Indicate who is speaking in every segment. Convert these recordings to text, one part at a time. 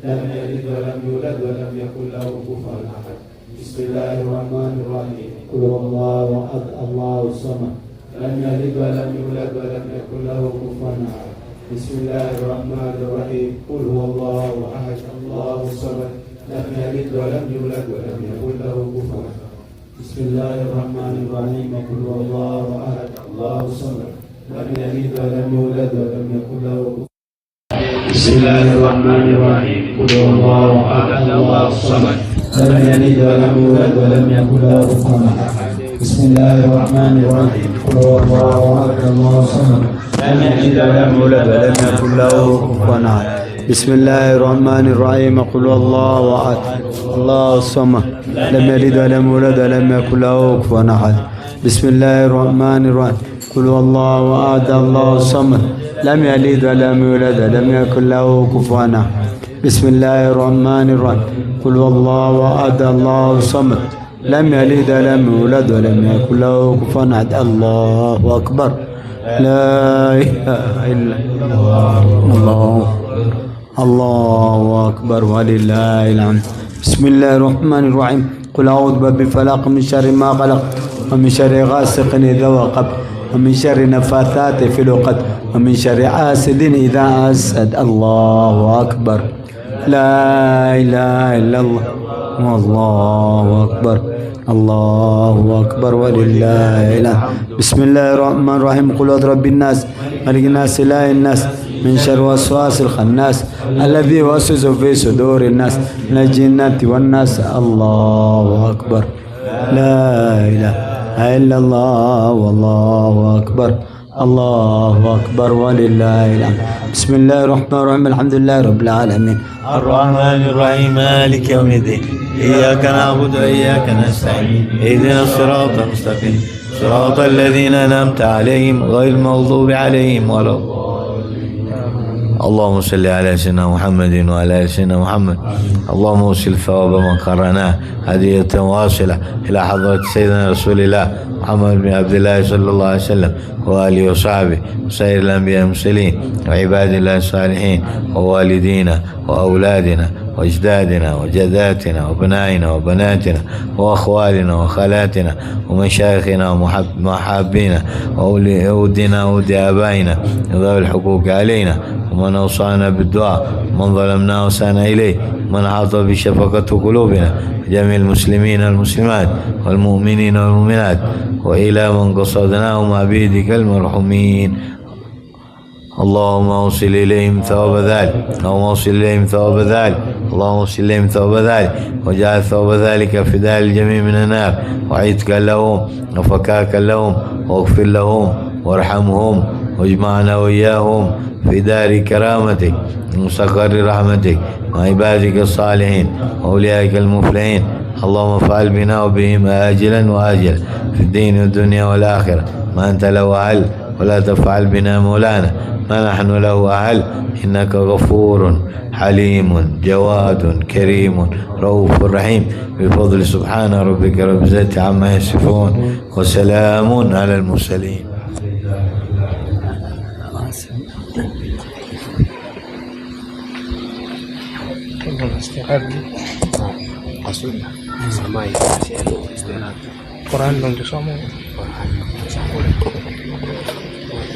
Speaker 1: لم يلد ولم يولد ولم يكن له كفوا أحد. بسم الله الرحمن الرحيم. قل هو الله أحد الله الصمد لم يلد ولم يولد ولم يكن له كفوا أحد. بسم الله الرحمن الرحيم. قل هو الله أحد الله الصمد لم يلد ولم يولد ولم يكن له كفوا أحد. بسم الله الرحمن الرحيم. قل هو الله أحد الله الصمد لم يلد ولم يولد ولم يكن له كفوا أحد. بسم الله الرحمن الرحيم. قل هو الله أحد الله الصمد لم يلد ولم يولد ولم يكن له كفوا أحد. بسم الله الرحمن الرحيم. قل هو الله أحد الله الصمد لم يلد ولم يولد ولم يكن له كفوا أحد. بسم الله الرحمن الرحيم. قل هو الله أحد الله الصمد لم يلد ولم يولد ولم يكن له كفوا أحد. بسم الله الرحمن الرحيم. قل هو الله أحد الله الصمد لم يلد ولم يولد ولم يكن له كفوا أحد. بسم الله الرحمن الرحيم. قل هو الله أحد الله الصمد لم يلد ولم يولد ولم يكن له كفوا أحد. الله أكبر. لا إله إلا الله. الله أكبر ولله الحمد. بسم الله الرحمن الرحيم. قل أعوذ برب الفلق من شر ما خلق ومن شر غاسق إذا وقب ومن شر النفاثات في العقد ومن شر حاسد إذا حسد. الله أكبر. لا إله إلا الله. والله أكبر. الله أكبر ولله الحمد. بسم الله الرحمن الرحيم. قل أعوذ برب الناس ملك الناس إله الناس من شر وسواس الخناس الذي يوسوس في صدور الناس من الجنة والناس. الله أكبر. لا إله إلا الله. والله أكبر. الله أكبر ولله الحمد. بسم الله الرحمن الرحيم. الحمد لله رب العالمين
Speaker 2: الرحمن الرحيم مالك يوم الدين إياك نعبد وإياك نستعين اهدنا الصراط المستقيم صراط الذين أنعمت عليهم غير المغضوب عليهم ولا اللهم صل على سيدنا محمد وعلى آل سيدنا محمد. اللهم وصل ثواب من قرناه هدية واصلة إلى حضرة سيدنا رسول الله محمد بن عبد الله صلى الله عليه وسلم وآله وصحبه وسائر الأنبياء المرسلين وعباد الله الصالحين ووالدينا وأولادنا وأجدادنا وجداتنا وابنائنا وبناتنا وأخوالنا وخالاتنا ومشايخنا ومحابينا وأولادنا وأولاد آبائنا وذوي الحقوق علينا ومن أوصانا بالدعاء ومن ظلمنا وسانا إليه ومن أحاط بشفقة قلوبنا جميع المسلمين والمسلمات والمؤمنين والمؤمنات وإلى من قصدناهم عبيدك المرحومين. اللهم اوصل إليهم ثواب ذلك. اللهم اوصل إليهم ثواب ذلك. اللهم اوصل إليهم ثواب ذلك وجعل ثواب ذلك فداء الجميع من النار وعتقا لهم وفكاكا لهم واغفر لهم وارحمهم واجمعنا وإياهم في دار كرامتك ومستقر رحمتك وعبادك الصالحين وأوليائك المفلحين. اللهم افعل بنا وبهم آجلا وآجلا في الدين والدنيا والآخرة ما أنت له أهل ولا تفعل بنا مولانا ما نحن له أهل. إنك غفور حليم جواد كريم رؤوف رحيم بفضل سبحان ربك رب العزة عما يصفون وسلام على المرسلين.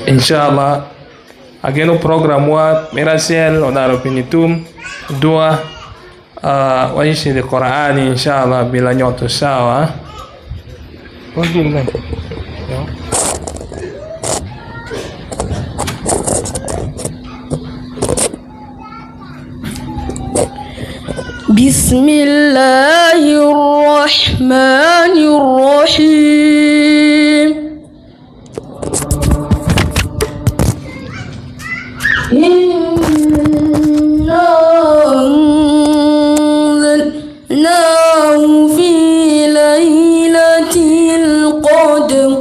Speaker 3: Inshallah ageno program wa mirasel odaro pinitum dua waishi di Qur'ani inshallah bila nyoto sawa.
Speaker 4: بسم الله الرحمن الرحيم. إنا أنزلناه في ليلة القدر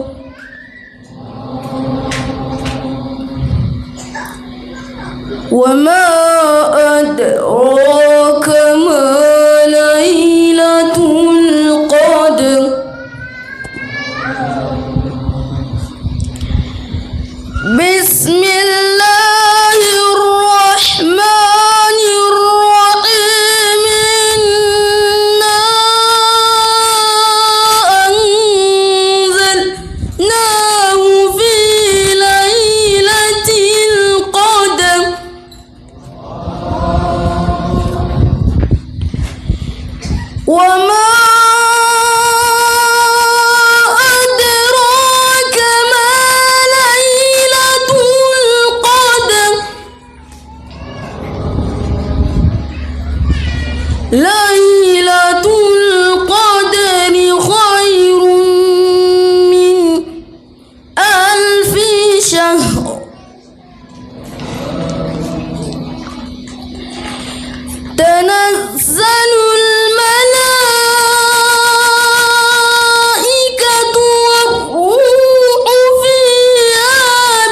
Speaker 4: وما أدراك ما ليلة القدر وما أدراك ما ليلة القدر ليلة القدر خير من 1000 شهر تنزل الملائكة والروح فيها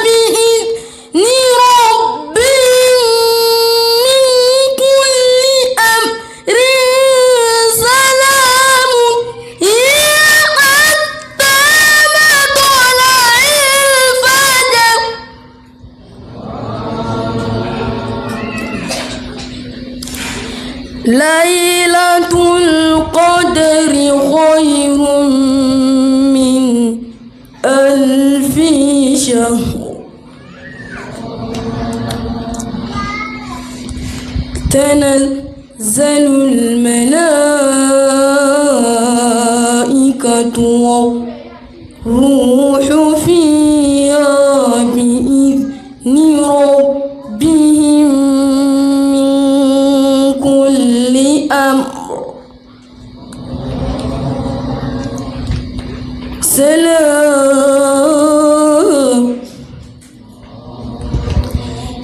Speaker 4: بإذن ربهم من كل أمر سلام هي حتى مطلع الفجر ليلة القدر خير من 1000 شهر تنزل الملائكة والروح فيها بإذن ربهم من كل أمر سلام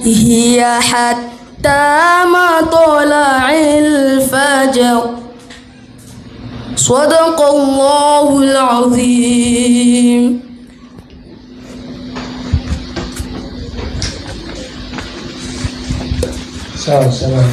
Speaker 4: هي حتى مطلع الفجر صدق الله العظيم.
Speaker 3: Salam.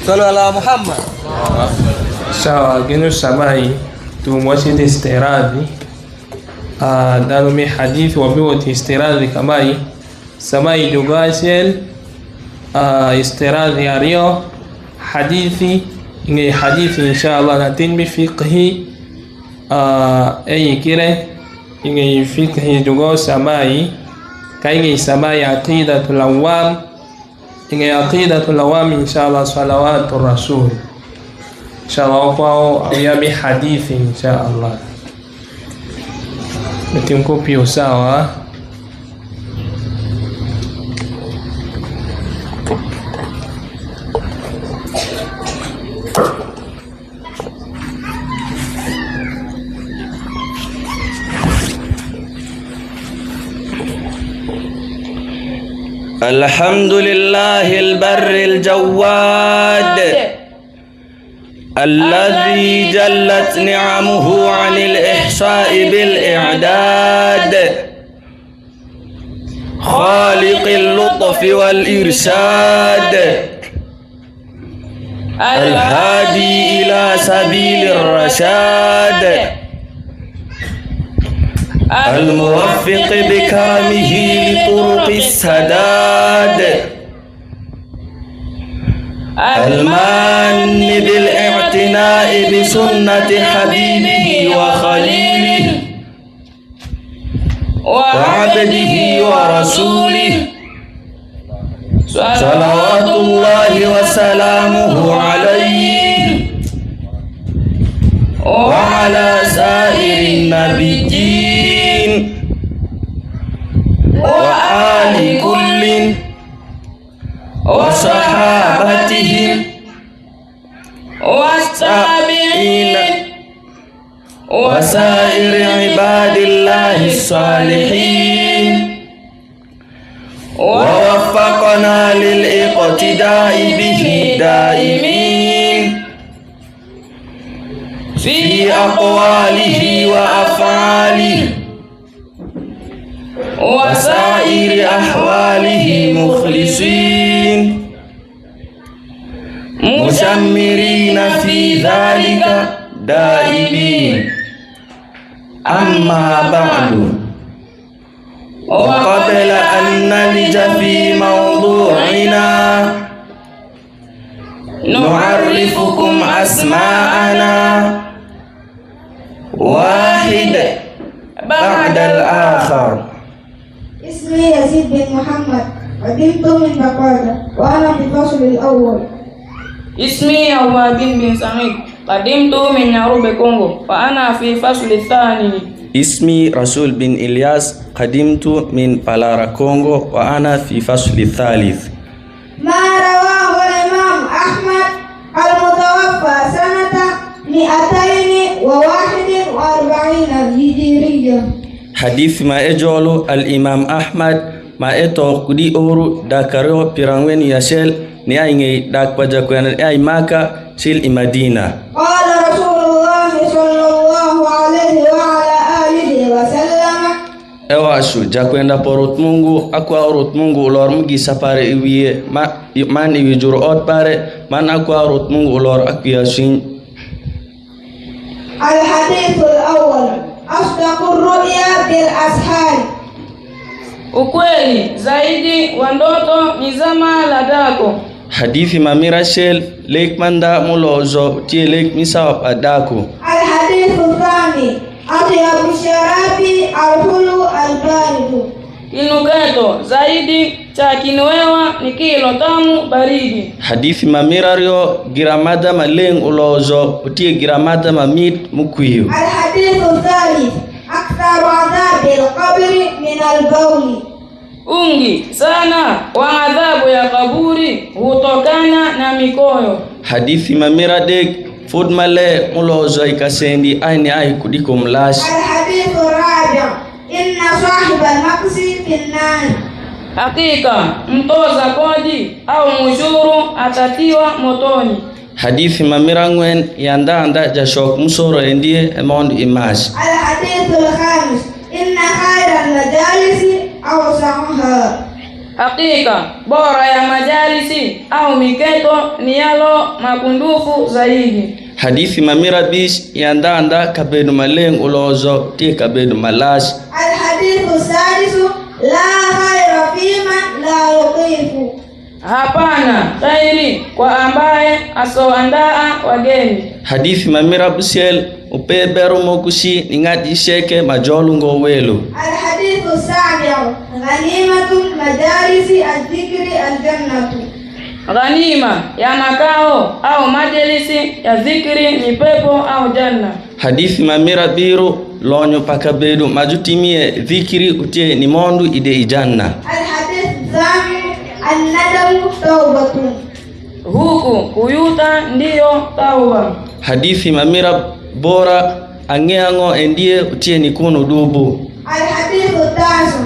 Speaker 5: Sallu ala Muhammad.
Speaker 3: Sawa, genu samai tu mwasi istiradhi. Dalu mi hadithi wa biwa istiradhi kamai samai dugasel istiradhi ario hadithi ngi hadithi inshallah natin bi fiqhi ay kire ngi fiqhi dugo samai kai ngi samai aqidatul awam ngi aqidatul awam inshallah salawatur rasul inshallah kwao au ya bi hadithi inshallah natin kopi usawa.
Speaker 5: الحمد لله البر الجواد الذي جلت نعمه عن الإحصاء بالإعداد خالق اللطف والإرشاد الهادي إلى سبيل الرشاد الموفق بكرمه لطرق السداد المان بالاعتناء بسنة حبيبه وخليله وعبده ورسوله صلوات الله وسلامه عليه وعلى سائر النبيين وآل كل وصحابتهم والتابعين وسائر عباد الله الصالحين ووفقنا للاقتداء به دائمين في أقواله وأفعاله وسائر أحواله مخلصين مشمرين في ذلك دائمين. أما بعد، وقبل أن نلج في موضوعنا نعرفكم أسماءنا واحد بعد الآخر.
Speaker 6: اسمي يزيد بن محمد، قدمت من بقادة وأنا في الفصل الأول.
Speaker 7: اسمي عمر بن سعيد، قدمت من نيروبي كونغو وأنا في الفصل الثاني.
Speaker 5: اسمي رسول بن إلياس، قدمت من بلارا كونغو وأنا في الفصل الثالث.
Speaker 6: ما رواه الإمام أحمد المتوفى سنة 241 هجرية.
Speaker 5: حديث ما اجولو الامام احمد ما eto kudi oru dakaro pirangwen yasel ni ainge dak paja kwen ai maka sil imadina.
Speaker 6: قال رسول الله صلى الله عليه وعلى آله وسلم
Speaker 5: Ewasu jakwenda porot Mungu akwa orot Mungu lor mugi sapare iwie man iwi juro ot pare man akwa orot Mungu lor akya sin.
Speaker 6: الحديث الأول أصدق الرؤيا بالأسحار.
Speaker 7: Ukweli zaidi wa ndoto ni zama la dako.
Speaker 5: Hadithi mamira shel lek manda mulozo tie lek misawap adako.
Speaker 6: الحديث الثاني أطيب الشراب الحلو البارد.
Speaker 7: Kinukato zaidi cha kinwewa ni kilo tamu baridi.
Speaker 5: Hadithi mamira rio giramada maleng ulozo utie giramada mamit mukwiyo.
Speaker 6: الحديث الثالث أكثر عذاب القبر من البول.
Speaker 7: Ungi sana wa adhabu ya kaburi hutokana na mikoyo.
Speaker 5: Hadithi mamira dek fud male mulozo ikasendi aini ai kudiko mlash.
Speaker 6: الحديث الرابع إن صاحب المقص في النار.
Speaker 7: Hakika mtoza kodi au mushuru atatiwa motoni.
Speaker 5: Hadithi mamira ngwen yanda anda jashok musoro endie emond imash.
Speaker 6: الحديث الخامس إن خير المجالس أوسعها.
Speaker 7: Hakika bora ya majalisi au miketo ni yalo makundufu zaidi.
Speaker 5: Hadithi mamira bish yandanda kabedu maleng ulozo ti kabedu malash.
Speaker 6: Alhadithu sadisu la khaira fima la yuqifu.
Speaker 7: Hapana khairi kwa ambaye asoandaa wageni.
Speaker 5: Hadithi mamira bisel upeberu mokushi ningati sheke majolu ngowelu.
Speaker 6: Alhadithu sabi'u ghanimatul majalisi adhikri aljannatu.
Speaker 7: Ghanima ya makao au majalisi ya dhikri ni pepo au janna.
Speaker 5: Hadithi mamira biru lonyo pakabedu majutimie dhikri utie ni mondu ide ijanna.
Speaker 6: Alhadith zami annadamu taubatun.
Speaker 7: Huku kuyuta ndiyo tauba.
Speaker 5: Hadithi mamira bora angeango endie utie ni kunu dubu.
Speaker 6: Alhadithu tasu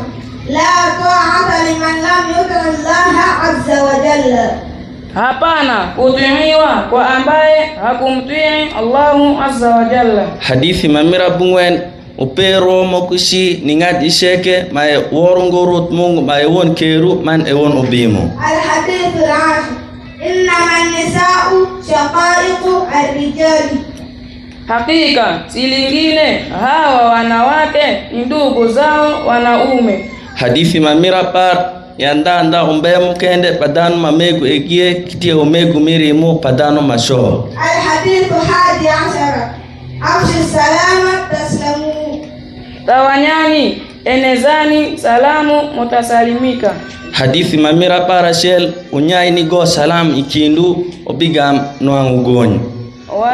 Speaker 6: la ta'ata liman lam yuti Allah azza wa jalla.
Speaker 7: Hapana kutumiwa kwa ambaye hakumtii Allahu azza wa jalla.
Speaker 5: Hadithi mamira bungwen upero mokushi ningati sheke mae worungurut mungu mae won keru man e won ubimu.
Speaker 6: Alhadithu al-ashir innama an-nisa'u shaqaiqu ar-rijali.
Speaker 7: Hakika si lingine hawa wanawake ni ndugu zao wanaume.
Speaker 5: Hadithi mamira par yandanda umbemu kende padano mamegu egie kitie umegu mirimu padano masho.
Speaker 6: Alhadithu hadi ashara afshi salama taslamu.
Speaker 7: Tawanyani enezani salamu mutasalimika.
Speaker 5: Hadithi mamira para shel unyai ni go salam ikindu obigam noangugonyi.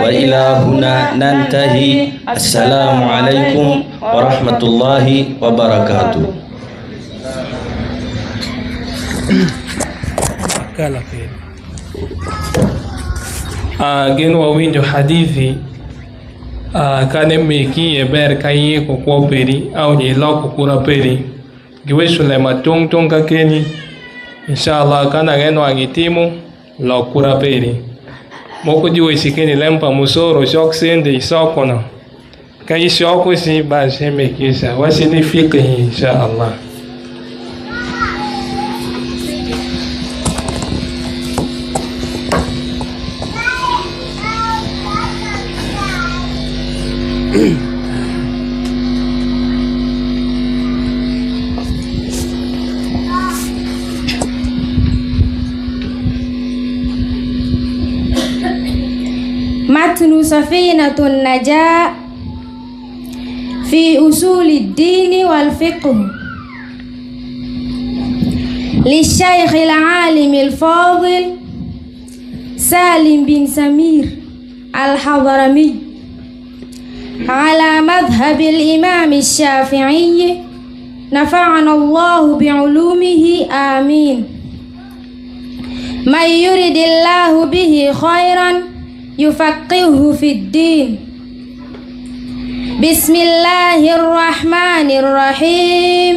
Speaker 5: Wa ila huna nantahi. Assalamu alaikum wa rahmatullahi wa barakatuh.
Speaker 3: Gen wa winjo hadithi kane meki e ber kaye ko ko peri au ni loko kura peri giwesu le matong tong ka keni inshallah kana geno angitimu lokura peri moko diwe sikeni lempa musoro shok sende isokona kai shoko si ba sheme kisa wasini fiqh inshallah.
Speaker 8: متن سفينة النجاة في أصول الدين والفقه للشيخ العالم الفاضل سالم بن سمير الحضرمي على مذهب الإمام الشافعي نفعنا الله بعلومه آمين. من يرد الله به خيرا يفقهه في الدين. بسم الله الرحمن الرحيم.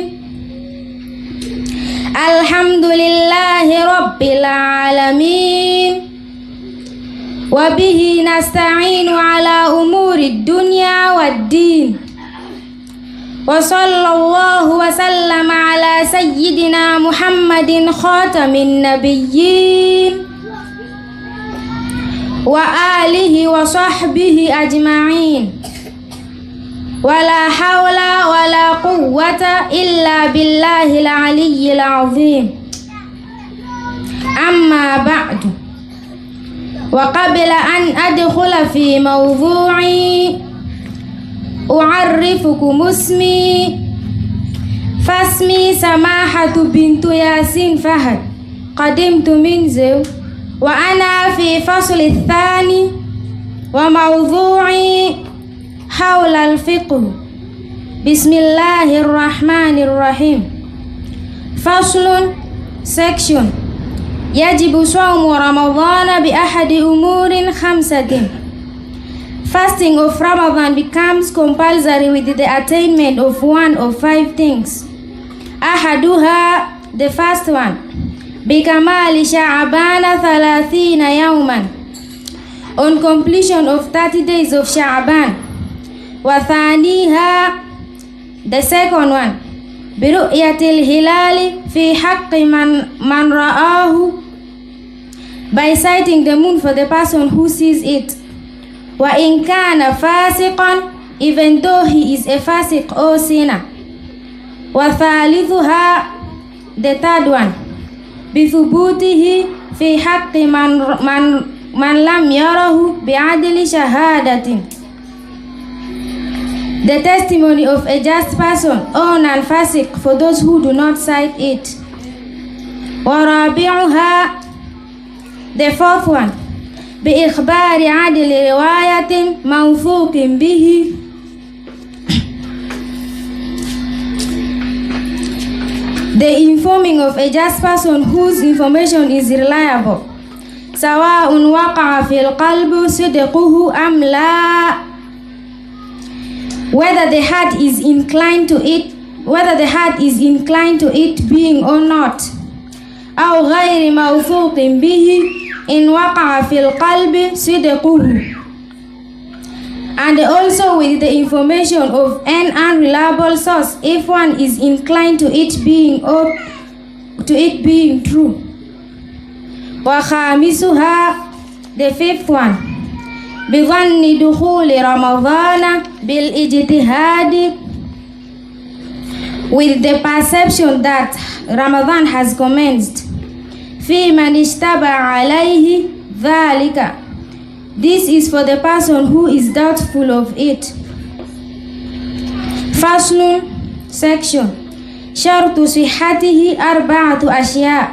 Speaker 8: الحمد لله رب العالمين وبه نستعين على أمور الدنيا والدين وصلى الله وسلم على سيدنا محمد خاتم النبيين وآله وصحبه أجمعين ولا حول ولا قوة إلا بالله العلي العظيم. أما بعد، وقبل أن أدخل في موضوعي أعرفكم اسمي، فاسمي سماحة بنت ياسين فهد، قدمت من زو وأنا في فصل الثاني، وموضوعي حول الفقه. بسم الله الرحمن الرحيم. فصل section يجب صوم رمضان بأحد أمور 5. Fasting of Ramadan becomes compulsory with the attainment of one of 5 things. أحدها, the first one, بكمال شعبان 30 يوما, on completion of 30 days of Sha'ban. وثانيها, the second one, برؤية الهلال في حق من رآه, by sighting the moon for the person who sees it. وإن كان فاسقا, even though he is a fasiq or sinner. وثالثها, the third one, بثبوته في حق من لم يره بعدل شهادة, the testimony of a just person or non-fasiq for those who do not cite it. ورابعها, the fourth one, بإخبار عدل رواية موثوق به, the informing of a just person whose information is reliable. سواء وقع في القلب صدقه أم لا, whether the heart is inclined to it being or not. أو غير موثوق به, إن وقع في القلب صدقه, and also with the information of an unreliable source if one is inclined to it being true. وخامسها, the fifth one, بظن دخول رمضان بالاجتهاد, with the perception that Ramadan has commenced. في من اشتبه عليه ذلك, this is for the person who is doubtful of it. فصل, section, شرط صحته أربعة أشياء,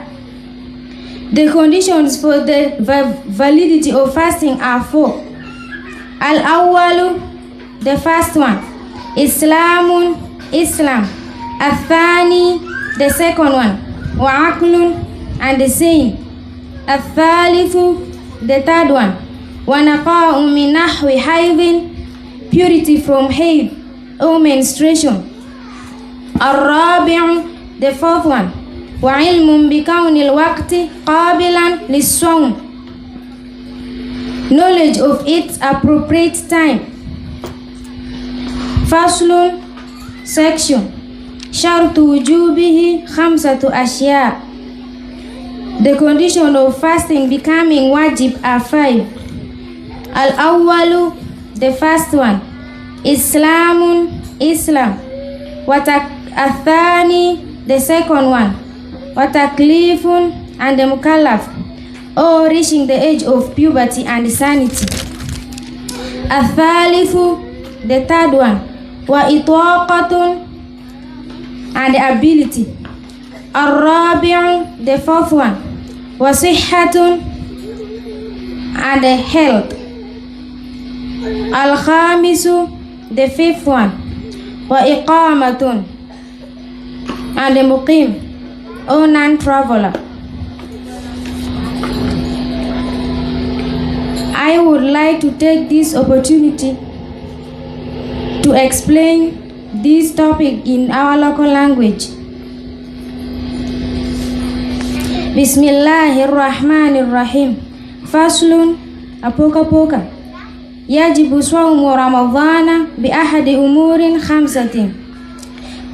Speaker 8: the conditions for the validity of fasting are four. الأول, the first one, Islam, الثاني, the second one, وعقل, and the same. الثالث, the third one, ونقاء من نحو حيض, purity from haid or menstruation. الرابع, the fourth one, وعلم بكون الوقت قابلا للصوم, knowledge of its appropriate time. فصل, section, شرط وجوبه خمسة أشياء, the condition of fasting becoming wajib are five. الأول, the first one, Islam, الثاني, the second one, وتكليف, and the mukallaf, or reaching the age of puberty and sanity. الثالث, the third one, وإطاقة, and ability. الرابع, the fourth one, وصحة, and health. الخامس, the fifth one, وإقامة, and the muqim, or non-traveler. I would like to take this opportunity to explain this topic in our local language. Bismillahirrahmanirrahim. Faslun, apoka. Yajibu swaumu Ramadhana bi ahadi umurin khamsatin.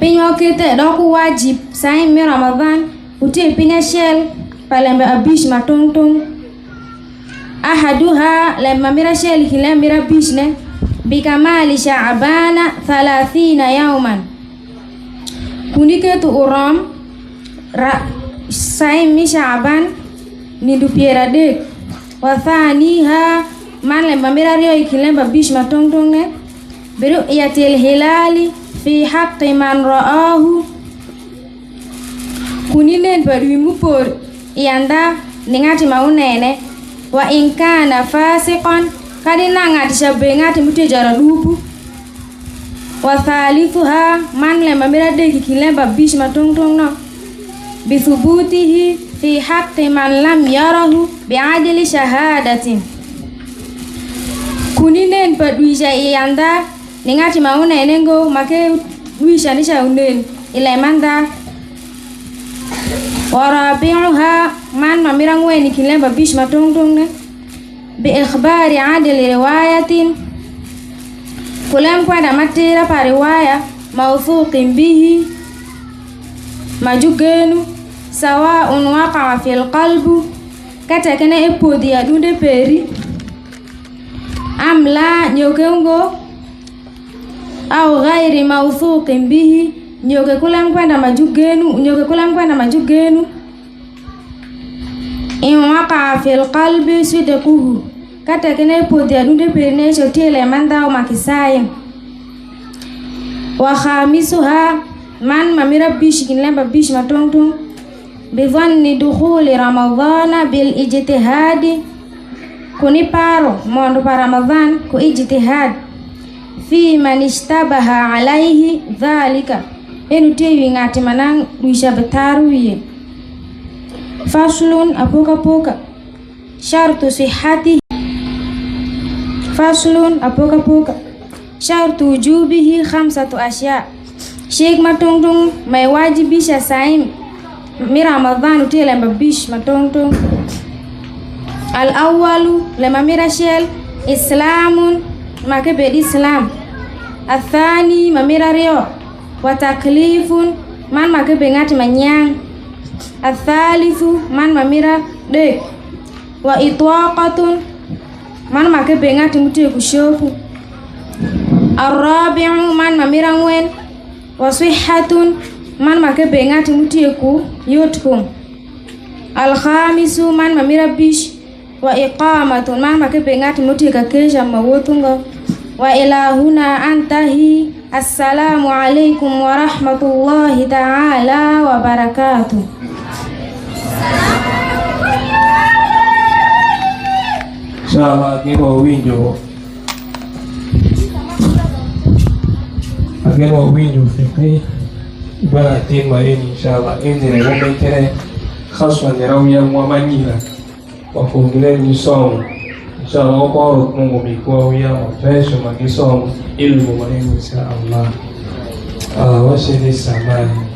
Speaker 8: Penyo kete doku wajib saimi Ramadan uti pinya shell palembe abish matongtong. Ahaduha lemma mira shell hilembira bishne bikamali Sha'bana 30 yawman. Kunike tu uram saimi Sha'ban nindu piera dek. Wa thaniha man lemma mira rio ikilemba bish matongtong ne biru'yatil hilali fi haqqi man ra'ahu. Kuninen barimu por ianda ningati maunene wa in kana fasiqan kadina ngati shabengati mutejara dupu. Wa thalithuha man lemma mira deki kilemba bish matongtong no bithubutihi fi haqqi man lam yarahu bi'adli shahadatin. Kuninen padwisha ianda ningati maunene ngo make wisha nisha unen ilemanda. Warabi'uha man mamira ngweni kilemba bish matongtong ne bi ikhbari adli riwayatin, kulem kwenda matira pa riwaya mawthuqin bihi, majugenu sawaun waqa'a fil qalbu kata kene epodi adunde peri amla nyogengo au ghairi mawthuqin bihi nyoge kulam kwenda majugenu in waqa'a fil qalbi sidquhu kata kene epodi adunde peri ne chotile mandao makisaye wa khamisuha man mamira bish kinlemba bish matongtong bidhanni dukhuli ramadhana bil ijtihadi kuni paro mondo pa Ramadhan ku ijtihad fi man ishtabaha alaihi dhalika enu tewi ngati manang wisha betaruye faslun apoka shartu sihhati shartu wujubihi khamsatu asya Sheikh matongtong may wajibisha saim mi Ramadhan utile mbabish matongtong al awalu lema mirashel islamun makebe islam athani mamira rio wa taklifun man makebe ngati manyang athalithu man mamira dek wa itwaqatun man makebe ngati mutie kushofu arabi'u man mamira ngwen wa sihhatun man makebe ngati mutie ku yotkum al-khamisu man mamira bish wa iqamatun man makebe ngati mutie kakesha mawotunga wa ilahuna antahi assalamu alaikum wa rahmatullahi ta'ala wa barakatuh.
Speaker 3: Inshallah ageno winjo fiqhi ibara tema ini inshallah ini ngombe kene khaswa ni rawia mwamanyila wa kuongele ni somo inshallah kwa Mungu mikoa ya fesho makisomo ilmu maneno inshallah washini samani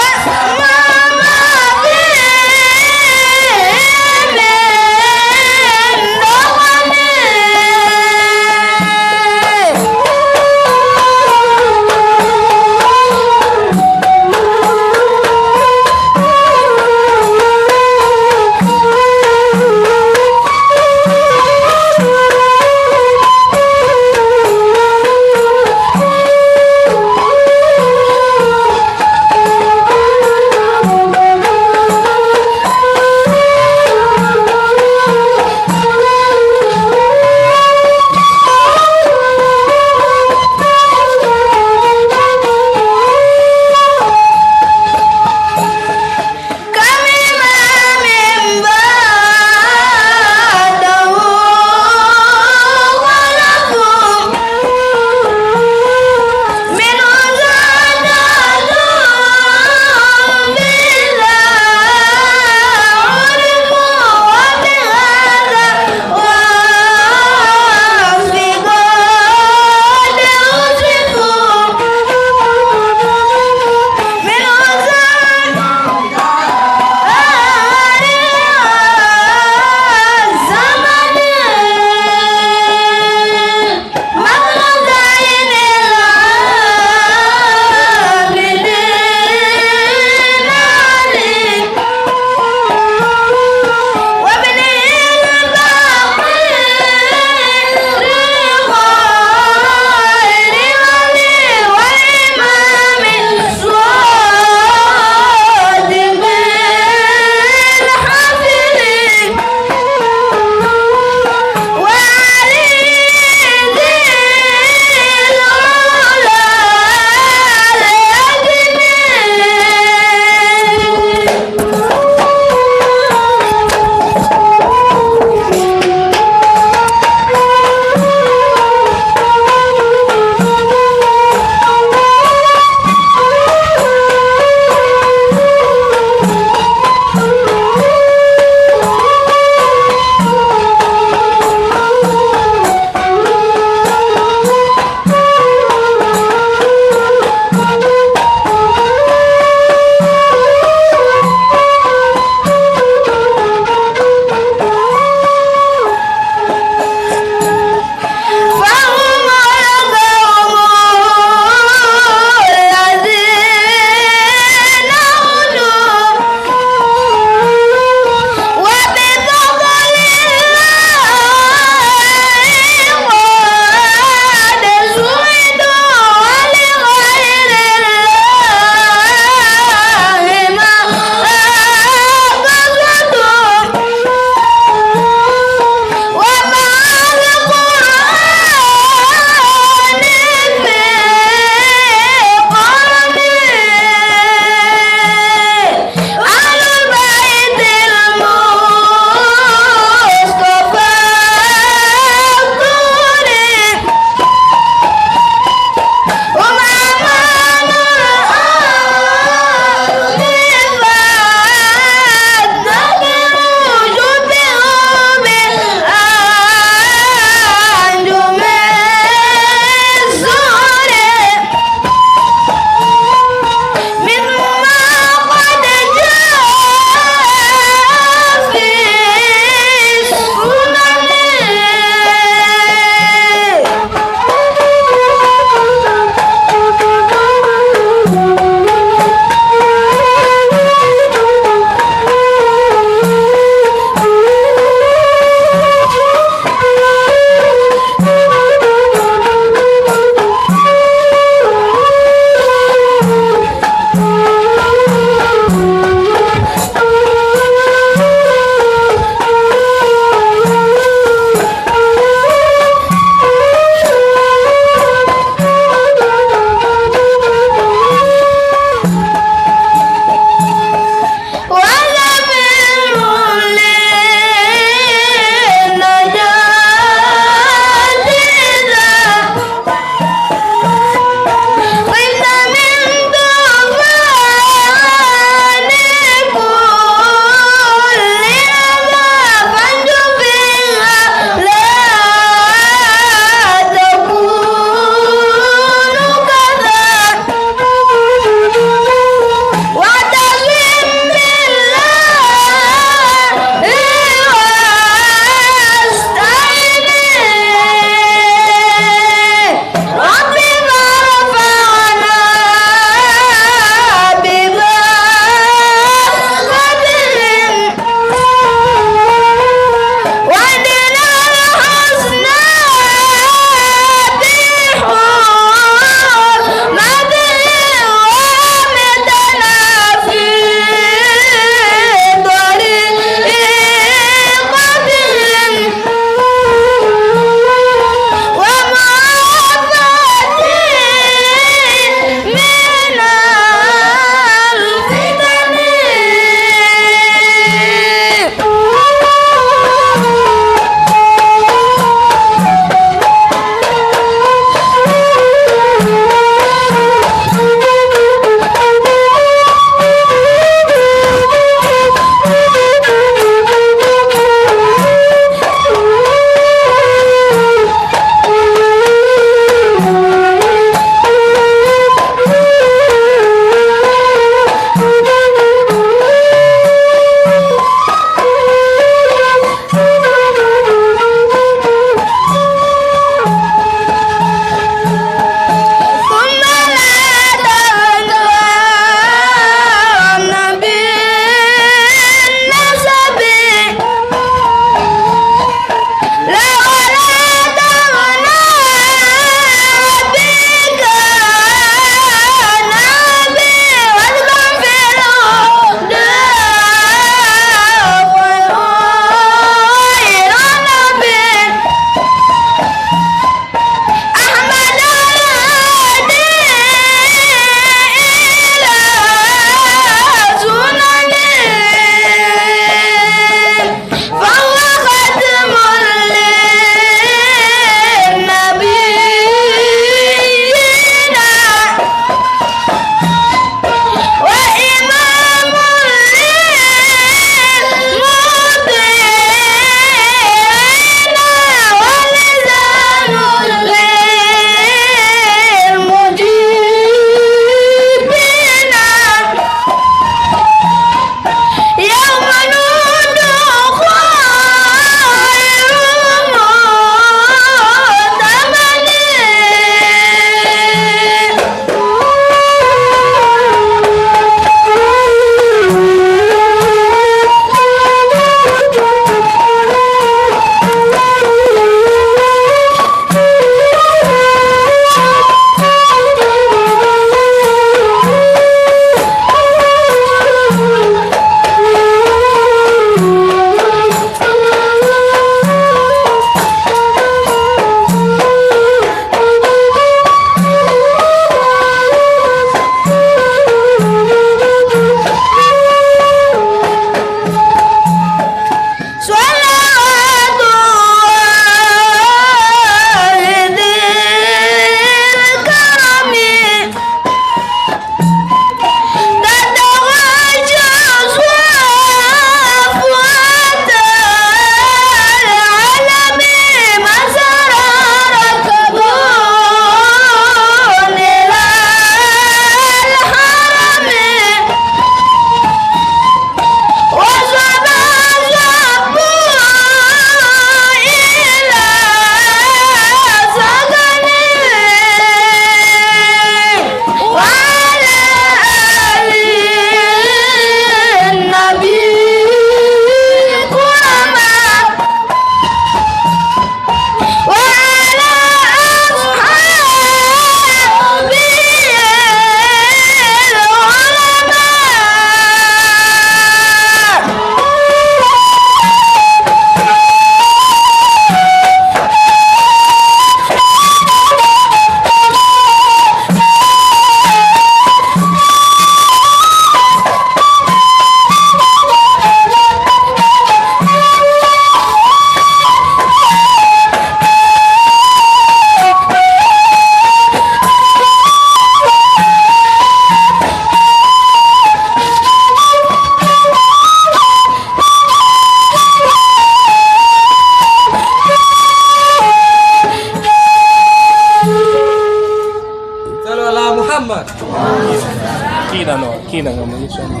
Speaker 3: kila kama inshallah.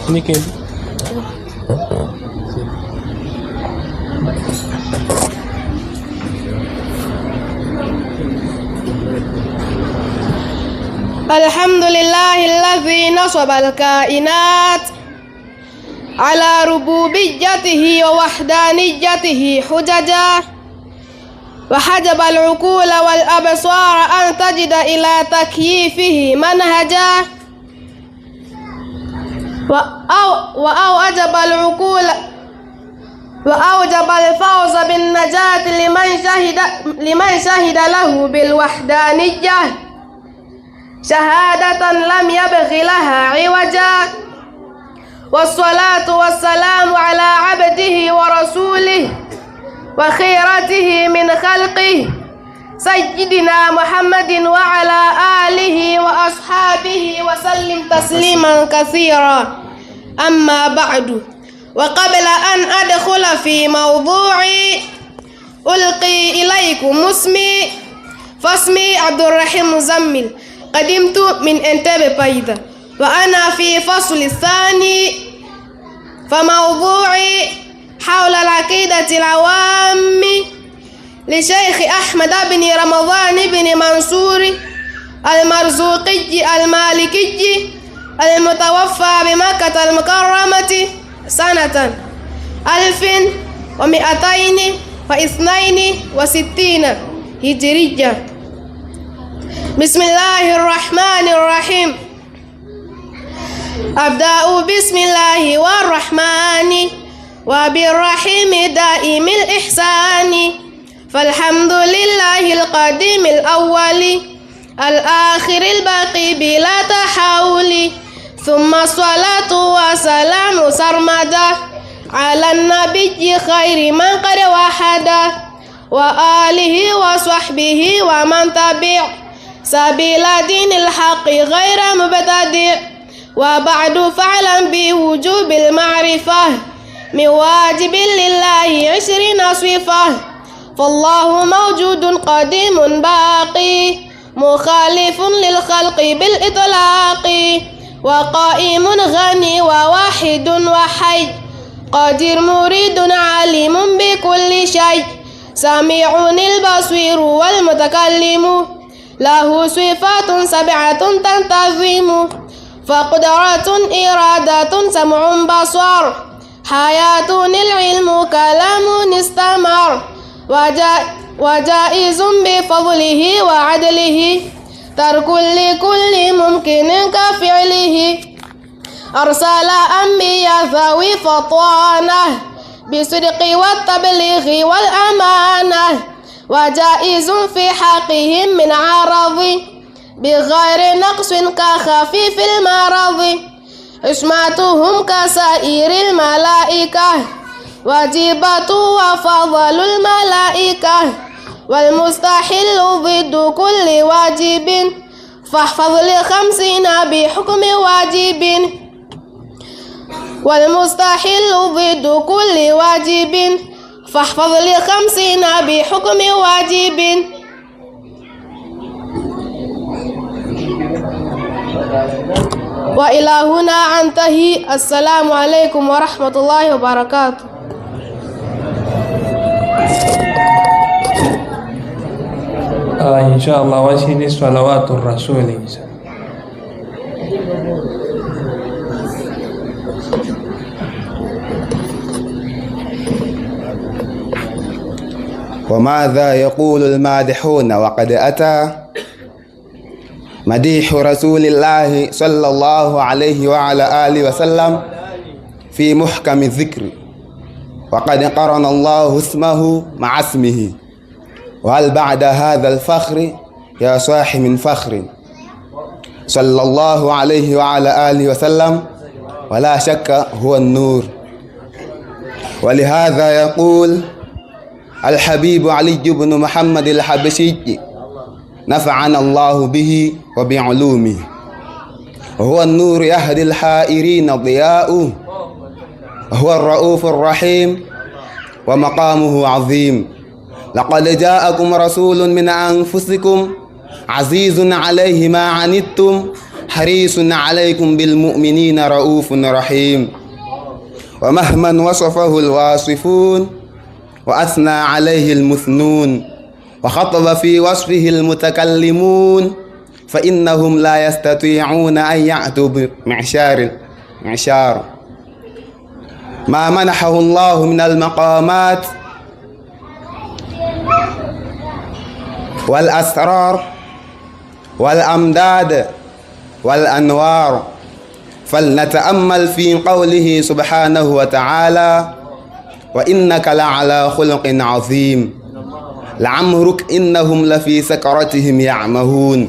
Speaker 3: Niken.
Speaker 9: الحمد لله الذي نصب الكائنات على ربوبيته ووحدانيته حججا وحجب العقول والأبصار أن تجد إلى تكييفه منهجا وأوجب الفوز بالنجاة لمن شهد له بالوحدانية شهادة لم يبغ لها عوجا والصلاة والسلام على عبده ورسوله وخيرته من خلقه سيدنا محمد وعلى آله وأصحابه وسلم تسليما كثيرا. أما بعد، وقبل أن أدخل في موضوعي ألقي إليكم اسمي، فاسمي عبد الرحيم مزمل، قدمت من انتبه بايدة، وأنا في فصل الثاني، فموضوعي حول العقيدة العوام لشيخ أحمد بن رمضان بن منصور المرزوقي المالكي المتوفى بمكة المكرمة سنة 1262 هجرية. بسم الله الرحمن الرحيم. أبدأ بسم الله والرحمن وبالرحيم دائم الإحسان، فالحمد لله القديم الأول الآخر الباقي بلا تحول، ثم الصلاة والسلام سرمدا على النبي خير من قد وحدا وآله وصحبه ومن تبع سبيل دين الحق غير مبتدع. وبعد فاعلم بوجوب المعرفة من واجب لله 20 صفة، فالله موجود قديم باقي مخالف للخلق بالإطلاق، وقائم غني وواحد وحي قادر مريد عليم بكل شيء سميع البصير والمتكلم، له صفات 7 تنتظم، فقدرة إرادة سمع بصر حياة العلم كلام استمر، وجائز بفضله وعدله ترك لكل ممكن كفعله، أرسل أنبياء ذوي فطانة بالصدق والتبليغ والأمانة، وجائز في حقهم من عرض بغير نقص كخفيف المرض، عصمتهم كسائر الملائكة واجبة وفضل الملائكة، والمستحيل ضد كل واجب فاحفظ ل50 بحكم واجب، والمستحيل ضد كل واجب فاحفظ ل50 بحكم واجب. وإلى هنا أنتهي. السلام عليكم ورحمة الله وبركاته.
Speaker 3: إن شاء الله وسيني صلوات الرسول.
Speaker 10: وماذا يقول المادحون وقد أتى مديح رسول الله صلى الله عليه وعلى آله وسلم في محكم الذكر، وقد قرن الله اسمه مع اسمه، وهل بعد هذا الفخر يا صاح من فخر، صلى الله عليه وعلى آله وسلم ولا شك هو النور. ولهذا يقول الحبيب علي بن محمد الحبشي نفعنا الله به وبعلومه، وهو النور يهدي الحائرين ضياؤه، وهو الرؤوف الرحيم ومقامه عظيم، لقد جاءكم رسول من أنفسكم عزيز عليه ما عنتم حريص عليكم بالمؤمنين رؤوف رحيم. ومهما وصفه الواصفون وأثنى عليه المثنون وخطب في وصفه المتكلمون فإنهم لا يستطيعون أن يأتوا بمعشار ما منحه الله من المقامات والأسرار والأمداد والأنوار. فلنتأمل في قوله سبحانه وتعالى: وإنك لعلى خلق عظيم لعمرك إنهم لفي سكرتهم يعمهون.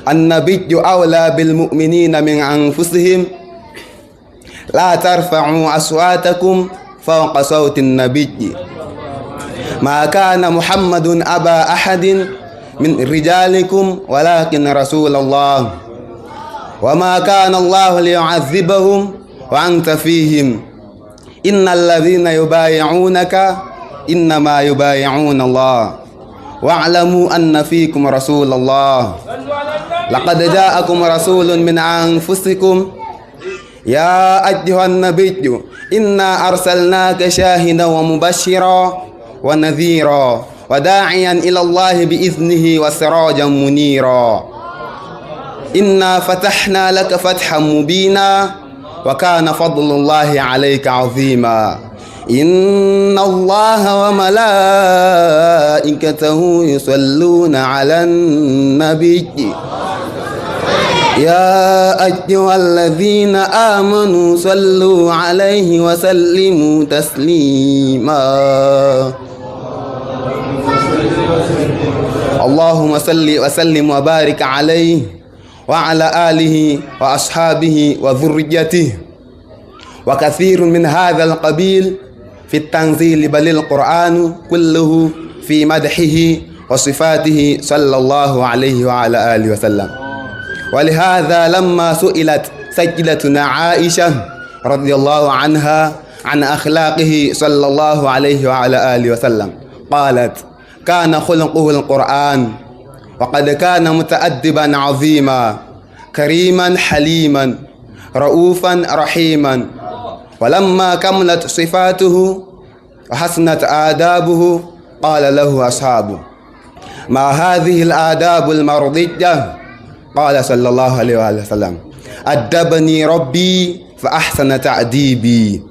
Speaker 10: النبي أولى بالمؤمنين من أنفسهم لا ترفعوا أصواتكم فوق صوت النبي. ما كان محمد أبا أحد من رجالكم ولكن رسول الله وما كان الله ليعذبهم وأنت فيهم إن الذين يبايعونك إنما يبايعون الله واعلموا أن فيكم رسول الله. لقد جاءكم رسول من أنفسكم يا أيها النبي إنا أرسلناك شاهدا ومبشرا ونذيرا وداعيا إلى الله بإذنه وسراجا منيرا. إنا فتحنا لك فتحا مبينا وكان فضل الله عليك عظيما. إن الله وملائكته يصلون على النبي يا أيها الذين آمنوا صلوا عليه وسلموا تسليما. اللهم صل وسلم وبارك عليه وعلى آله وأصحابه وذريته. وكثير من هذا القبيل في التنزيل بل القرآن كله في مدحه وصفاته صلى الله عليه وعلى آله وسلم. ولهذا لما سئلت سيدتنا عائشة رضي الله عنها عن أخلاقه صلى الله عليه وعلى آله وسلم قالت: كان خلقه القرآن وقد كان متأدبا عظيما كريما حليما رؤوفا رحيما. ولما كملت صفاته وحسنت آدابه قال له أصحابه: ما هذه الآداب المرضية؟ قال صلى الله عليه وسلم: أدبني ربي فأحسن تأديبي.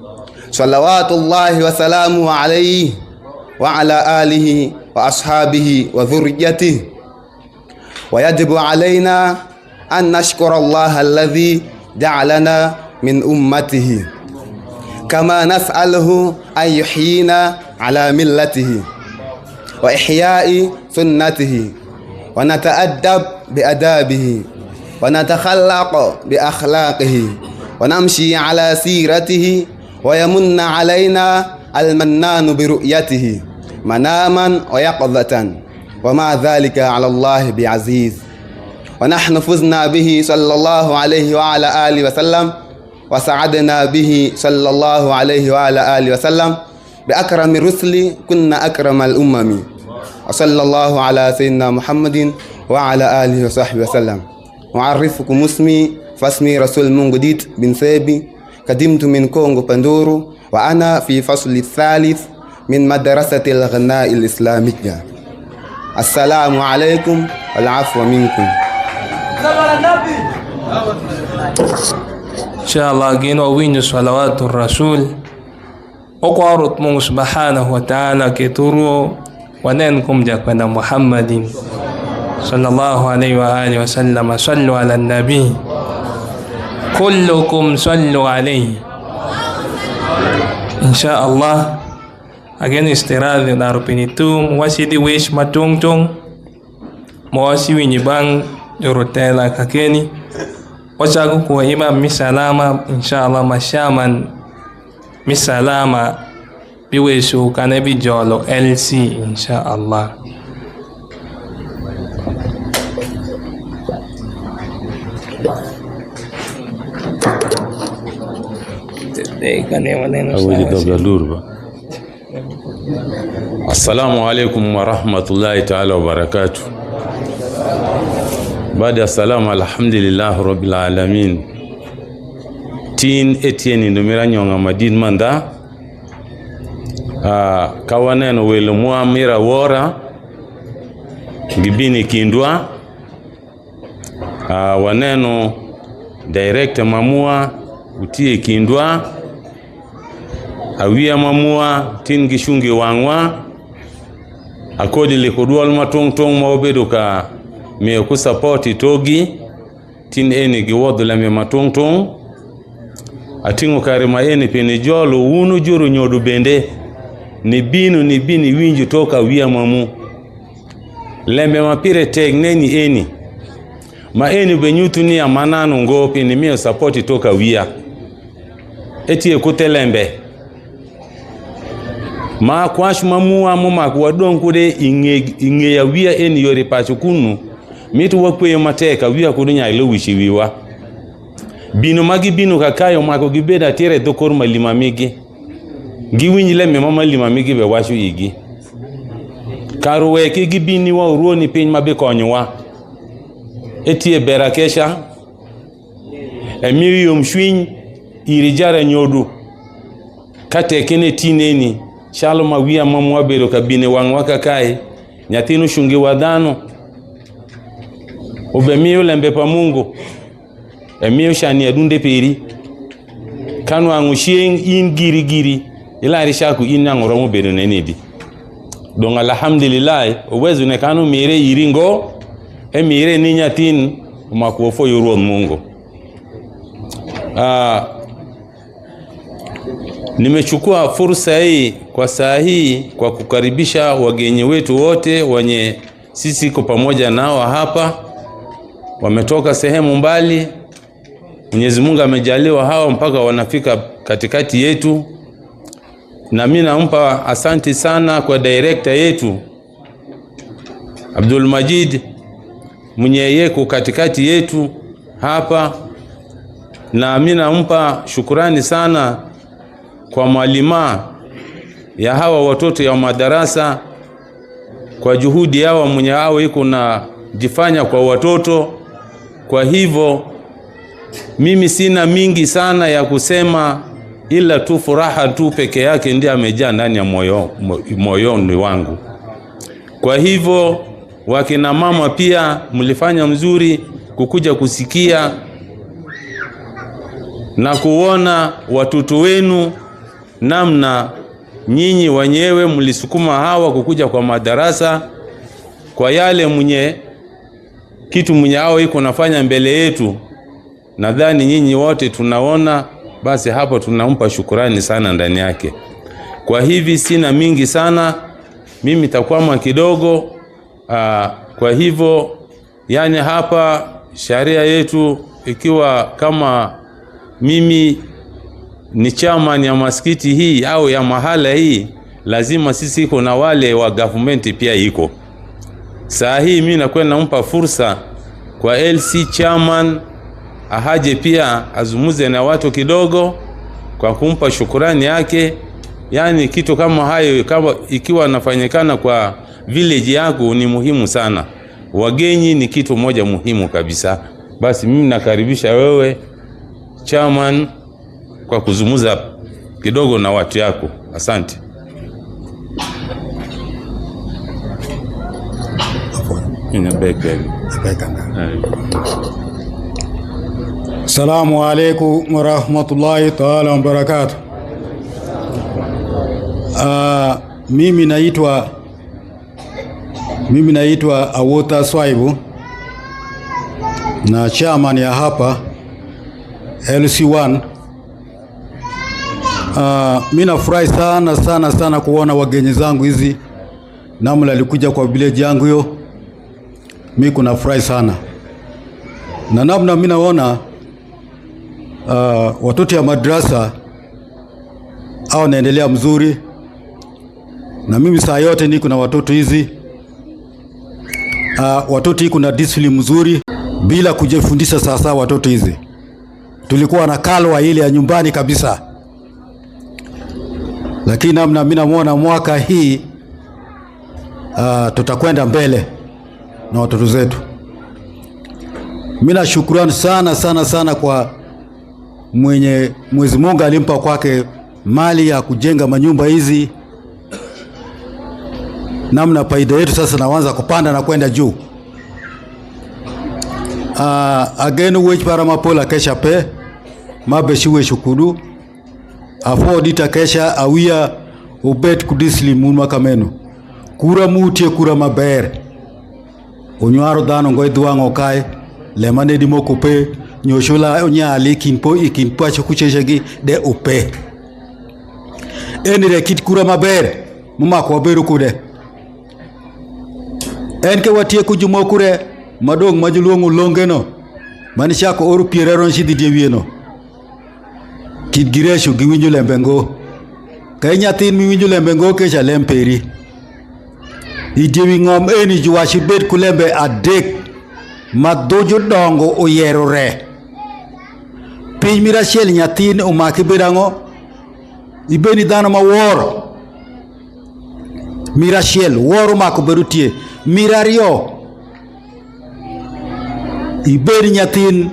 Speaker 10: صلوات الله وسلامه عليه وعلى آله وأصحابه وذريته. ويجب علينا أن نشكر الله الذي جعلنا من أمته كما نسأله أن يحيينا على ملته وإحياء سنته ونتأدب بأدابه ونتخلق بأخلاقه ونمشي على سيرته ويمن علينا المنان برؤيته مناما ويقظة وما ذلك على الله بعزيز. ونحن فزنا به صلى الله عليه وعلى آله وسلم وسعدنا به صلى الله عليه وعلى آله وسلم بأكرم الرسل كنا أكرم الأمم. وصلى الله على سيدنا محمد وعلى آله وصحبه وسلم. أعرفكم اسمي فاسمي رسول منغ ديت بن سيبي قدمت من كونغو بندورو وأنا في فصل الثالث من مدرسة الغناء الإسلامية. السلام عليكم والعفو منكم.
Speaker 3: Inshallah gino winyo salawatu rasul oqarut Mungu subhanahu wa ta'ala keturu wanen kumja kwenda Muhammadin sallallahu alaihi wa alihi wasallam. Sallu ala nabi kullukum sallu alaihi. Inshallah again istiradhi na rupinitum wasidi wish matungtung mwasi winyibang jorotela kakeni wasagu kwa imam misalama inshallah mashaman misalama biwesu kanebi jolo LC inshallah.
Speaker 2: Awali kabla lurba
Speaker 11: Assalamu alaikum wa rahmatullahi ta'ala wa barakatuh. Baada ya salamu, alhamdulillah rabbil alamin. Tin Etienne ndomira nyonga madin manda. Kawaneno welo mua mira wora gibini kindwa. Waneno director mamua utie kindwa. Awia mamua tin gishungi wangwa. Akodi likudual matong tong maobedo ka me ku support togi tin eni giwodo la me matong tong. Atingo kare ma eni pene jolo unu juru nyodu bende ni bini winju toka wia mamu lembe mapire tegneni eni ma eni benyutu ni amanano ngopi ni mio support toka wia eti ekutelembe ma kwash mamu amuma kwa donkude inge ya wia eni yori pachukunu mitu wakwe mateka wia kudunya ilo wishiwiwa bino magi bino kakayo mako gibeda tire dokor malima migi giwinyi le mama lima migi be washu igi karuwe ki gibini wa uruoni piny mabe konyowa etie berakesha emiri yomshwiny irijara nyodu kate kene tineni shalo mawia mamu wabero kabine wangwa kakaye nyatinu shungi wadhano ubemiyo lembe pa Mungu emiyo shani adunde peri kanu angushieng in giri ila rishaku inangoromo bedo nenidi donc alhamdulillah uwezo ne kanu mire iringo emire ninyatin makuofo yuro Mungu. Nimechukua fursa hii kwa saa hii kwa kukaribisha wageni wetu wote wenye sisi kwa pamoja nao hapa wametoka sehemu mbali. Mwenyezi Mungu amejaliwa hao mpaka wanafika katikati yetu. Na mimi nampa asanti sana kwa director yetu Abdul Majid mwenye yeko katikati yetu hapa. Na mimi nampa shukrani sana kwa mwalima ya hawa watoto ya madarasa kwa juhudi yao mwenye hao iko na jifanya kwa watoto. Kwa hivyo mimi sina mingi sana ya kusema ila tu furaha tu peke yake ndiye amejaa ndani ya moyoni wangu. Kwa hivyo wakina mama pia mlifanya mzuri kukuja kusikia na kuona watoto wenu namna nyinyi wenyewe mlisukuma hawa kukuja kwa madarasa kwa yale mwenye kitu mwenye hao iko nafanya mbele yetu. Nadhani nyinyi wote tunaona, basi hapo tunampa shukrani sana ndani yake. Kwa hivi sina mingi sana, mimi takwama kidogo. Kwa hivyo yani hapa sharia yetu ikiwa kama mimi ni chairman ya maskiti hii au ya mahala hii, lazima sisi iko na wale wa government pia iko. Saa hii mimi nakwenda nampa fursa kwa LC chairman ahaje pia azumuze na watu kidogo kwa kumpa shukrani yake. Yani kitu kama hayo kama ikiwa nafanyikana kwa village yako ni muhimu sana. Wageni ni kitu moja muhimu kabisa. Basi mimi nakaribisha wewe chairman kwa kuzumuza kidogo na watu yako. Asante.
Speaker 12: Assalamu alaikum wa rahmatullahi ta'ala wa barakatuh. Mimi naitwa Awota Swaibu na chairman ya hapa LC1. Mimi nafurahi sana kuona wageni zangu hizi namna alikuja kwa village yangu hiyo. Mimi kuna furahi sana na namna mimi naona watoto ya madrasa au naendelea mzuri, na mimi saa yote niko na watoto hizi. Watoto hii kuna discipline mzuri bila kujifundisha. Sasa watoto hizi tulikuwa na kalwa ile ya nyumbani kabisa, lakini namna mimi namuona mwaka hii tutakwenda mbele na watoto zetu. Mimi na shukrani sana kwa Mwenyezi Mungu alimpa kwake mali ya kujenga manyumba hizi. Namna faida yetu sasa naanza kupanda na kwenda juu. Again wech para mapola kesha pe mabeshiwe shukuru afodita kesha awia ubet kudisli munwa kameno kura mutie kura maber onywaro dhano ngoy duango kai lemane di moko pe nyoshula onyali kinpo ikinpo chokucheshegi de upe enire kit kura maber muma ko beru kude enke watie kujumo kure madong majulungu longeno manisha ko oru piereron shidi dewieno kit giresho giwinjo lembengo kanya tin mi winjo lembengo kesha lemperi idiwi ngom eni juwashi bet kulembe adek madojo dongo oyerore piny mirachel nyatin omaki bedango ibeni dhano maworo mirachel woro mako berutie mirario ibeni nyatin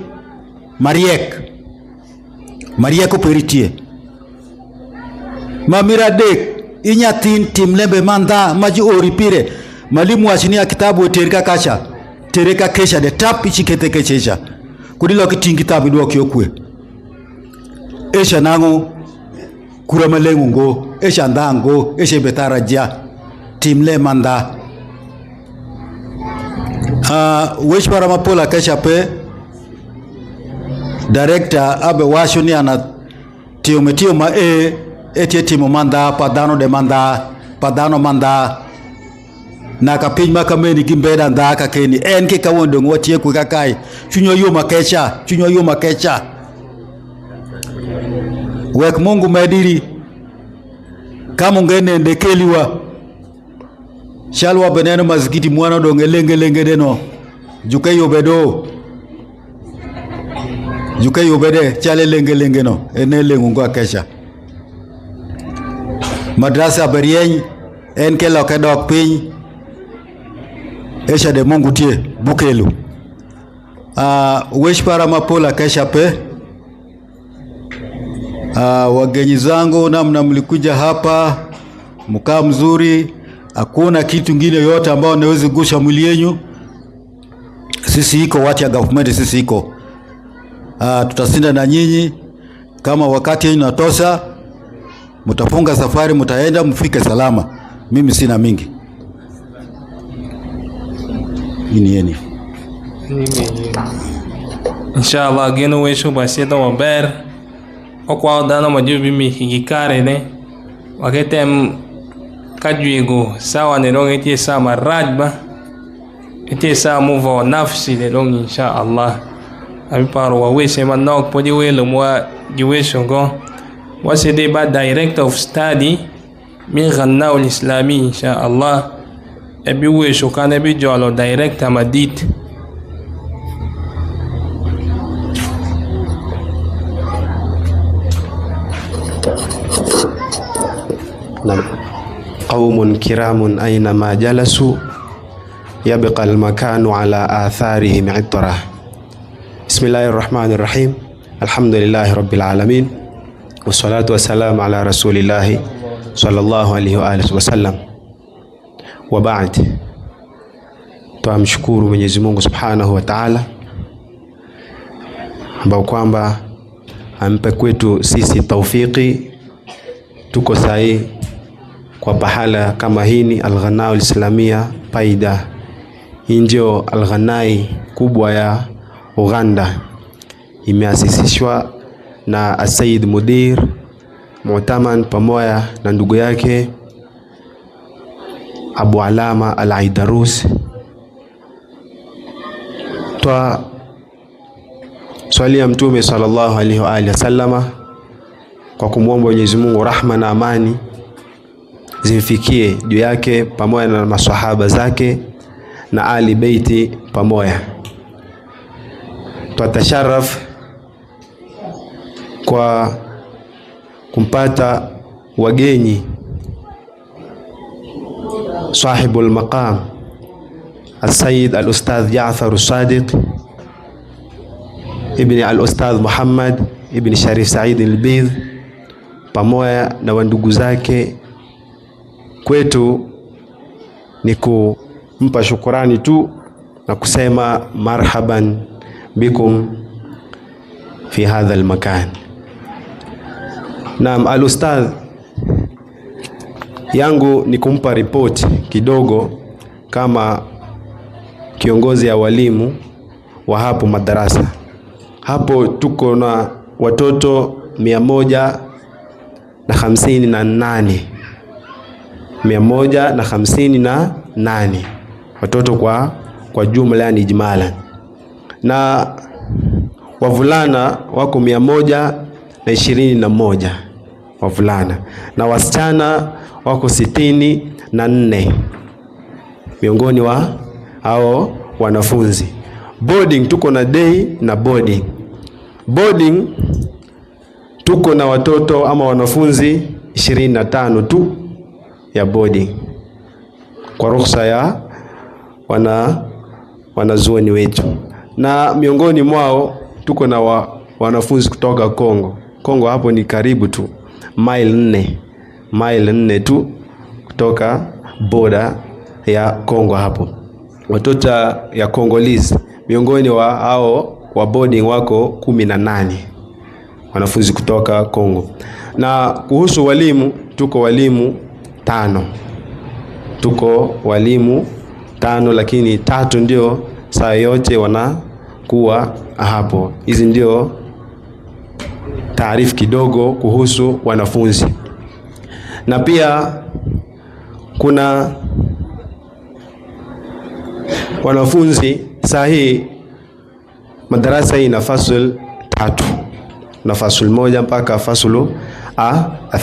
Speaker 12: mariek operitie mamiradek inyatin timlembe manda maji ori pire malimu ashini kitabu tereka kesha de tap ichikete kechesha kudilo kitingi kitabu dwo kyokwe esha nango kura malengu ngo esha ndango esha betaraja timle manda wish para mapola kesha pe director abe washoni ana tio ma etie timo manda padano manda na kapiny makameni gimbeda ndaka keni enke kawondo ngwatie ku kakai chunyo yo makecha wek Mungu mediri kama ngene ndekeliwa shalwa beneno mazikiti mwana do ngelenge deno jukayo bede chale lenge no enele ngungo akesha madrasa berien enke loke dok piny esha de Mungu tie bukelu wish para mapola kesha pe wagenyi zangu namna mlikuja hapa mkaa mzuri, hakuna kitu ngine yote ambao naweza gusha mwili yenu. Sisi iko watu ya government, sisi iko tutasinda na nyinyi kama wakati yenu natosa, mtafunga safari, mtaenda mfike salama. Mimi sina mingi. Yeni
Speaker 3: inshallah geno wesho baseta waber okwa dana majubi mi higikare ne waketem kajuego sawa ne long etie sama rajba etie sa muvo nafsi de long inshallah abi paro wa wese manok podi welo mwa juwesho go wasede ba director of study min ghanna al islami inshallah ebi wesho kan ebi jolo director madit
Speaker 13: قوم كرام أينما جلسوا يبقى المكان على آثارهم عطرة. بسم الله الرحمن الرحيم. الحمد لله رب العالمين والصلاة والسلام على رسول الله صلى الله عليه وآله وسلم. وبعد, tuamshukuru Mwenyezi Mungu Subhanahu wa Ta'ala ambao kwamba ampe kwetu sisi taufiki tuko sahi kwa pahala kama hini Al-Ghanaa Al-Islamia Paida. Injo Al-Ghanaa kubwa ya Uganda imeasisishwa na Said Mudir Mu'taman pamoja na ndugu yake Abu Alama Al-Aidarus. Twa swali ya Mtume sallallahu alaihi wa alihi wasallama kwa kumwomba Mwenyezi Mungu rahma na amani zimfikie juu yake pamoja na maswahaba zake na ali beiti pamoja. Tutasharaf kwa kumpata wageni sahibul maqam Al-Sayyid Al-Ustadh Ja'far Sadiq ibn Al-Ustadh Muhammad ibn Sharif Said Al-Bidh pamoja na wandugu zake. Kwetu ni kumpa shukurani tu na kusema marhaban bikum fi hadha al-makan. Naam, Al-Ustadh yangu ni kumpa report kidogo kama kiongozi ya walimu wa hapo madarasa. Hapo tuko na watoto 158 watoto kwa jumla ni ijmala, na wavulana wako 121 wavulana, na wasichana wako 64 miongoni wa hao wanafunzi. Boarding tuko na day na boarding. Boarding tuko na watoto ama wanafunzi 25 tu ya boarding kwa ruhusa ya wanazuoni wetu, na miongoni mwao tuko na wanafunzi kutoka Kongo. Hapo ni karibu tu mile 4 tu kutoka boda ya Kongo. Hapo watoto ya Congolese miongoni wa hao wa boarding wako 18 wanafunzi kutoka Kongo. Na kuhusu walimu, tuko walimu 5, lakini 3 ndio saa yote wanakuwa hapo. Hizi ndio taarifa kidogo kuhusu wanafunzi. Na pia kuna wanafunzi sahihi, madarasa hii na fasul 3, na fasul 1 mpaka fasulu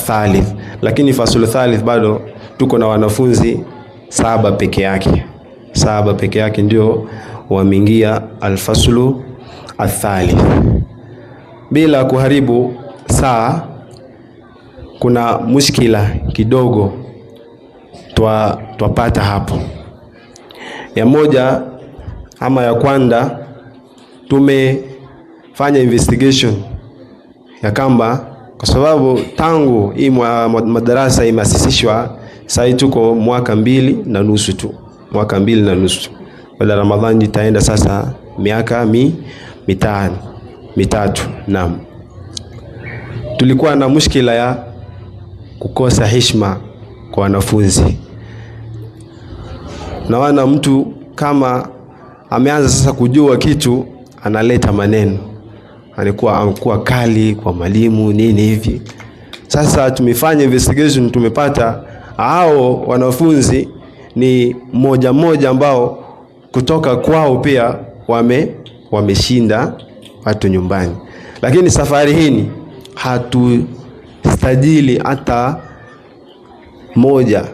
Speaker 13: thalith, lakini fasulu thalith bado tuko na wanafunzi 7 peke yake ndio wameingia alfasulu athalith. Bila kuharibu saa, kuna mushkila kidogo twapata hapo. Ya moja ama ya kwanza, tumefanya investigation ya kamba, kwa sababu tangu hii madarasa imeasisishwa sasa tuko mwaka 2 na nusu tu, baada Ramadhani itaenda sasa miaka mitatu. Naam, tulikuwa na mushkila ya kukosa heshima kwa wanafunzi. Naona mtu kama ameanza sasa kujua kitu, analeta maneno, anakuwa kali kwa mwalimu nini hivi. Sasa tumefanya investigation, tumepata hao wanafunzi ni moja ambao kutoka kwao pia wameshinda watu nyumbani. Lakini safari hii hatustajili hata moja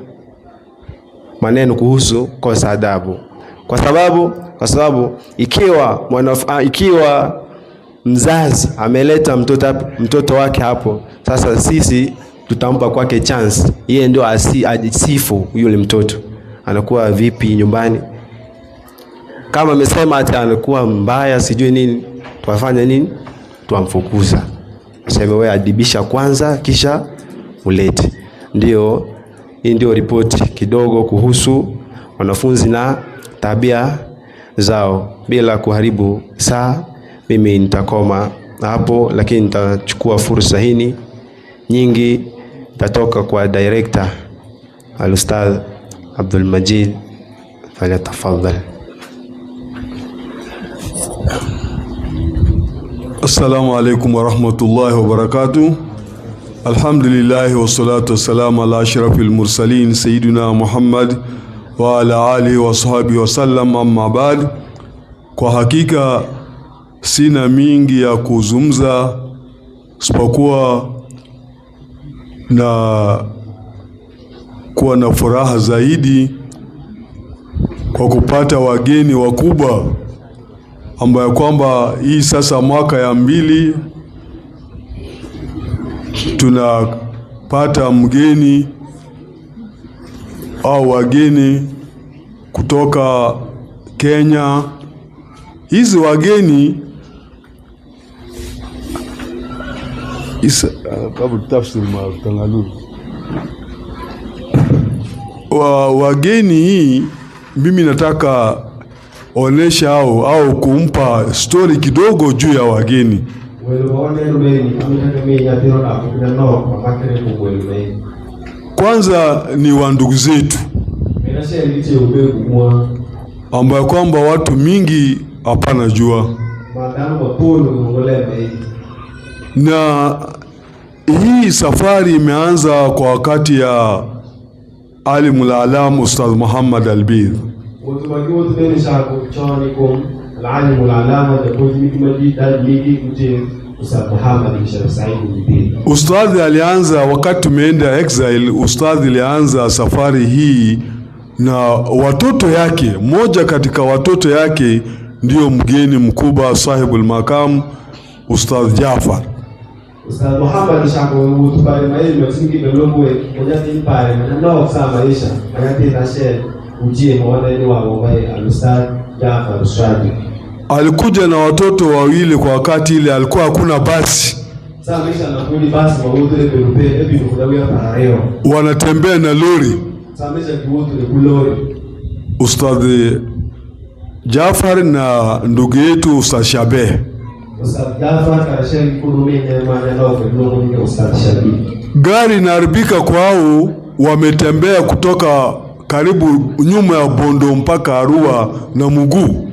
Speaker 13: maneno kuhusu kosa adabu, kwa sababu ikiwa mzazi ameleta mtoto wake hapo, sasa sisi tutampa kwake chance, yeye ndio asifu yule mtoto anakuwa vipi nyumbani. Kama amesema ati anakuwa mbaya sijui nini, tuwafanya nini? Tuamfukuza, sema wewe adibisha kwanza kisha ulete. Hii ndio ripoti kidogo kuhusu wanafunzi na tabia zao. Bila kuharibu saa, mimi nitakoma hapo, lakini nitachukua fursa hii nyingi itatoka kwa director Al-Ustadh Abdul Majid, falyatafadhal.
Speaker 14: Assalamu alaikum wa rahmatullahi wa barakatuh. Alhamdulillah wa salatu wassalamu ala ashrafil mursalin sayyidina Muhammad wa ala alihi wa sahbihi wa sallam, amma ba'd. Kwa hakika sina mingi ya kuzungumza isipokuwa kuwa na furaha zaidi kwa kupata wageni wakubwa ambayo kwamba hii sasa mwaka ya 2 tumepata mgeni au wageni kutoka Kenya. Hizi wageni wageni hii mimi nataka onesha au kumpa story kidogo juu ya wageni. Kwanza ni wa ndugu zetu ambayo kwamba watu mingi hapana jua, na hii safari imeanza kwa wakati ya Alimul Alam Ustadh Muhammad Albir. Ustadhi alianza wakati tumeenda exile. Ustadhi alianza safari hii na watoto yake, moja katika watoto yake ndio mgeni mkubwa sahibul makam Ustadh Jafar. Ustadh Muhammad shako utubare maili msingi belongwe kujati mpare na oksama isha ayati nashe ujie mwana ni wao bai Ustadh Jafar Ustadhi. Alikuja na watoto wawili kwa wakati ile alikuwa hakuna basi. Sasa maisha na kuni basi waude belupe ebi kudawia parareo. Wanatembea na lori. Sasa maisha kiwote ni lori. Ustadh Jafar na ndugu yetu Ustadh Shabe. Ustadh Jafar karasheni kurumene maana nao kwa Ustadh Shabe. Gari inaharibika kwao, wametembea kutoka karibu nyuma ya Bondo mpaka Arua na mguu.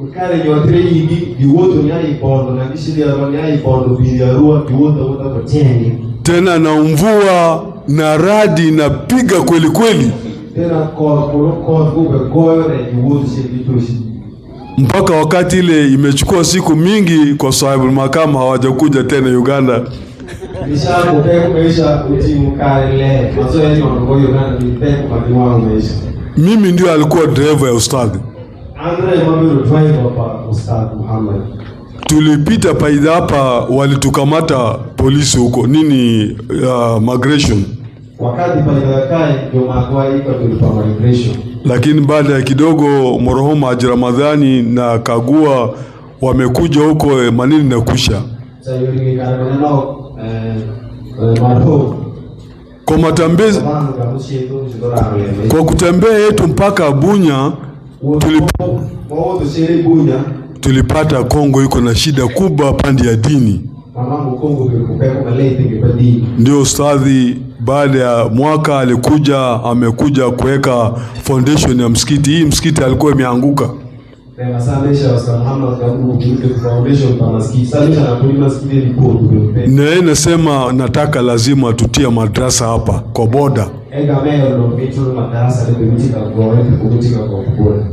Speaker 14: Mkale nyotre higi diwoto nyai Bondo na kishili ya nyai Bondo bili Arua diwoto wote kwa teni. Tena na mvua na radi na piga kweli kweli. Tena kwa mpaka wakati ile imechukua siku mingi kwa sahibul makam hawajakuja tena Uganda. Mimi ndio alikuwa driver ya ustadhi. Tulipita paida hapa, walitukamata polisi huko nini migration. Wakati paida kai ndio magwai kwa tulipa migration. Lakini baada ya kidogo Morohoma Haji Ramadhani na Kagua wamekuja huko manini na kusha. Kwa matembezi, kwa kutembea yetu mpaka Bunya tulipata Kongo iko na shida kubwa pande ya dini. Ndio ustadhi baada ya mwaka alikuja, amekuja kuweka foundation ya msikiti. Hii msikiti alikuwa imeanguka. Na yeye nasema nataka lazima tutie madrasa hapa kwa boda.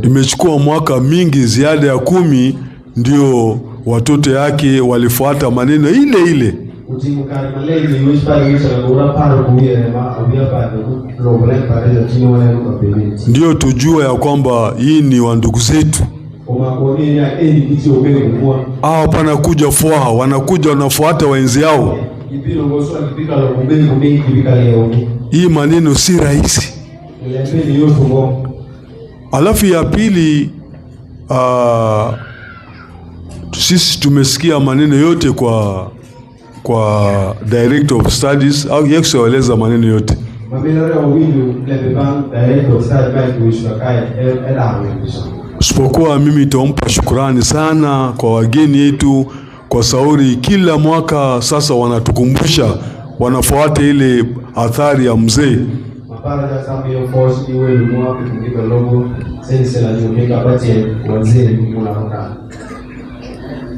Speaker 14: Imechukua mwaka mingi, ziada ya 10 ndio watoto yake walifuata maneno ile ile. Ndio tujua ya kwamba hii ni wa ndugu zetu. Hao pana kuja fuaha, wanakuja wanafuata wenzi yao. Hii maneno si rahisi. Alafu ya pili, sisi tumesikia maneno yote kwa Director of Studies au yekueleza maneno yote. Sipokuwa mimi nitampa shukrani sana kwa wageni yetu kwa sauri kila mwaka sasa wanatukumbusha, wanafuata ile athari ya mzee.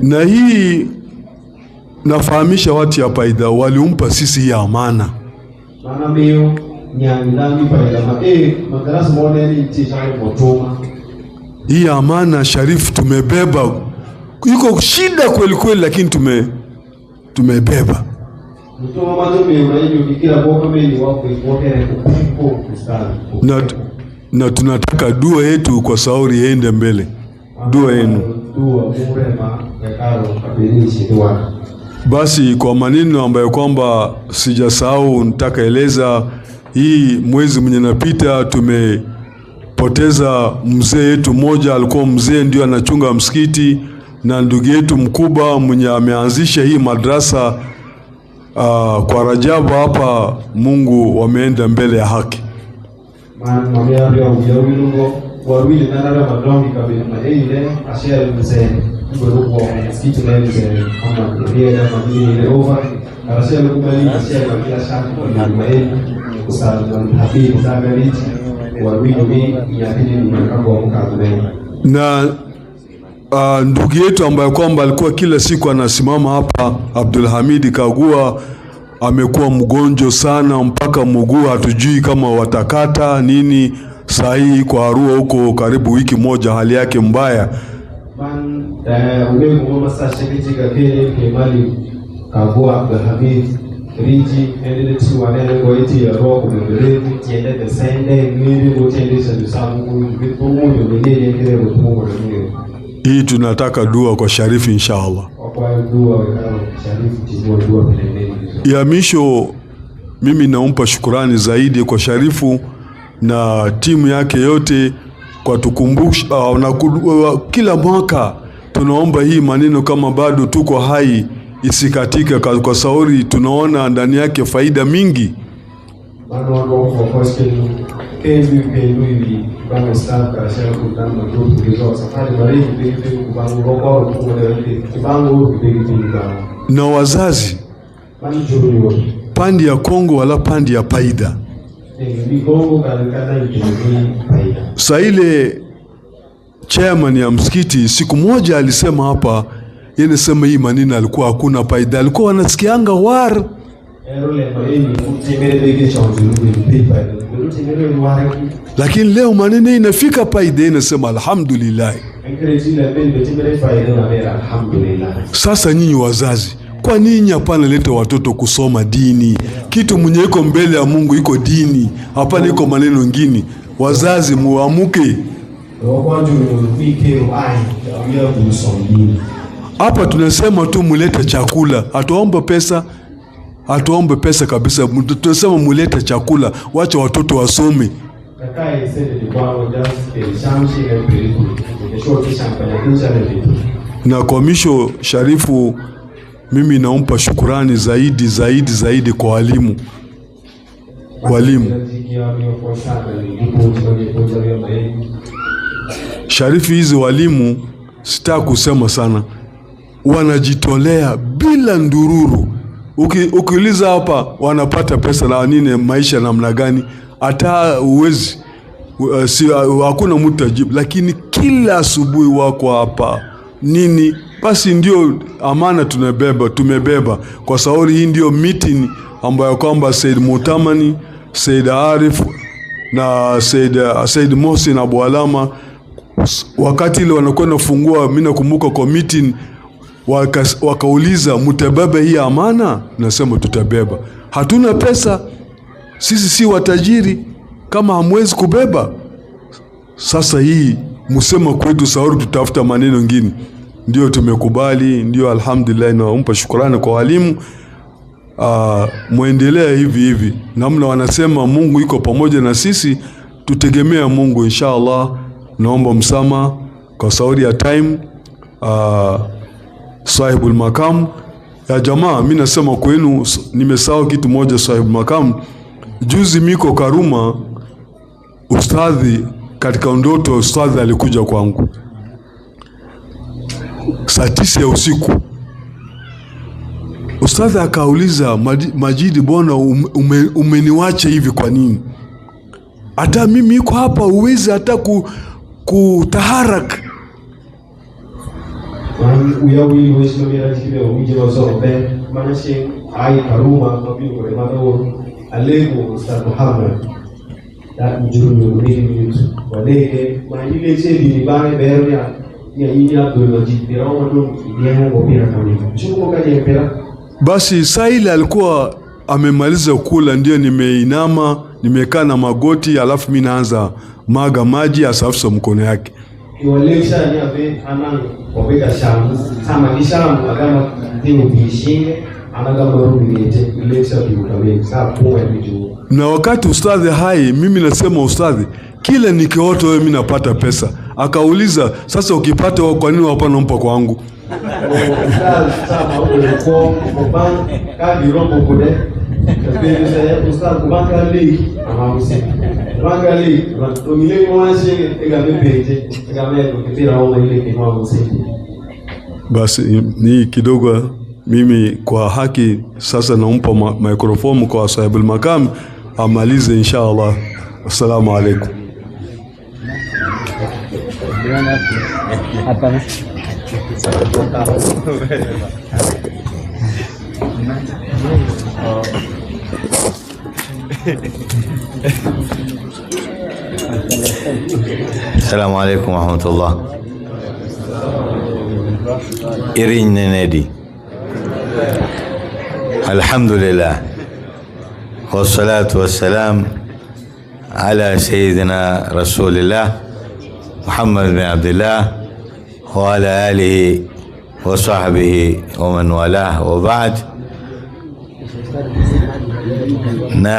Speaker 14: Na hii nafahamisha watu ya paida waliumpa sisi hii amana. Hii amana Sharifu tumebeba. Iko shida kweli kweli lakini tumebeba. Na tunataka dua yetu kwa sauri iende mbele. Dua yenu. Basi kwa maneno ambayo kwamba sijasahau nitakaeleza, hii mwezi mwenye napita tumepoteza mzee yetu mmoja. Alikuwa mzee ndio anachunga msikiti, na ndugu yetu mkubwa mwenye ameanzisha hii madrasa kwa Rajabu hapa. Mungu wameenda mbele ya haki. Na ndugu yetu ambaye kwamba alikuwa kila siku anasimama hapa, Abdul Hamid Kagua, amekuwa mgonjwa sana mpaka mguu hatujui kama watakata nini. Sahi kwa Arua huko karibu wiki moja, hali yake mbaya. Hii tunataka dua kwa Sharifu inshallah. Ya misho, mimi naompa shukurani zaidi kwa Sharifu na timu yake yote kwa tukumbusha kila mwaka tunaomba hii maneno kama bado tuko hai isikatika, kwa sauri tunaona ndani yake faida mingi. Na wazazi pandi ya Kongo wala pandi ya Paida. Sa ile chairman ya msikiti siku moja alisema hapa, sema hii manina alikuwa hakuna Paida, alikuwa wanasikianga war. Lakini leo manina inafika Paida, inasema alhamdulillah. Sasa nyinyi wazazi, kwa nini hapana leta watoto kusoma dini? Kitu mwenye iko mbele ya Mungu iko dini, hapana iko maneno mengine. Wazazi muamuke. Hapa tunasema tu mulete chakula, hatuombe pesa kabisa. Tunasema mulete chakula, wacha watoto wasome. Na kwa misho Sharifu, mimi naompa shukurani zaidi kwa walimu. Sharifu, hizi walimu sitaki kusema sana, wanajitolea bila ndururu. Ukiuliza hapa wanapata pesa na nini, maisha namna gani, hata uwezi hakuna mtu ajibu, lakini kila asubuhi wako hapa nini. Basi ndio amana tumebeba kwa sauri hii. Ndio meeting ambayo kwamba Said Mutamani, Said Arif na Said Mohsin Abu Alama, wakati ile wanakwenda kufungua, mimi nakumbuka kwa meeting wakauliza mtabeba hii amana, nasema tutabeba. Hatuna pesa, sisi si watajiri kama hamwezi kubeba. Sasa hii musema kwetu sauri tutafuta maneno mengine. Ndio tumekubali, ndio alhamdulillah. Naompa shukrani kwa walimu. Muendelea hivi namna wanasema Mungu iko pamoja na sisi, tutegemea Mungu inshallah. Naomba msama kwa sauri ya time. Sahibul Makam ya jamaa, mimi nasema kwenu, nimesahau kitu moja. Sahibul Makam, juzi miko Karuma, ustadhi katika ndoto, ustadhi alikuja kwangu saa 9 ya usiku. Ustadhi akauliza, Majidi bwana, umeniwacha hivi kwa nini? Hata mimi iko hapa uwezi hata kutaharak. Basi saa ile alikuwa amemaliza kula, ndio nimeinama, nimekaa na magoti, alafu mimi naanza maga maji asafisha mkono yake.
Speaker 15: iwalesha ni abe anan obeka shamu sama kishamu agama ndio bishinge anagama rubirete ilesha biukawe saa kwa bitu.
Speaker 14: Na wakati ustadhi hai, mimi nasema ustadhi, kile nikioto wewe mimi napata pesa. Akauliza, sasa ukipata wewe kwa nini hapana mpa kwangu?
Speaker 15: Ustadhi sama uko mbang kadi rombo kule. Tapi saya ustadhi kubanga ligi amamusi. Kubanga ligi, tumile mwanshi egabe pete, egabe kipira au ile kimamusi. Basi
Speaker 14: ni kidogo mimi kwa haki sasa nampa microphone kwa sahibul makam amalize inshallah. Assalamu alaikum.
Speaker 2: Assalamu alaikum warahmatullah. Irin Nedi. Alhamdulillah. Wassalatu wassalam ala sayyidina Rasulillah Muhammad bin Abdullah wa ala alihi wa sahbihi wa man walah wa ba'd. Na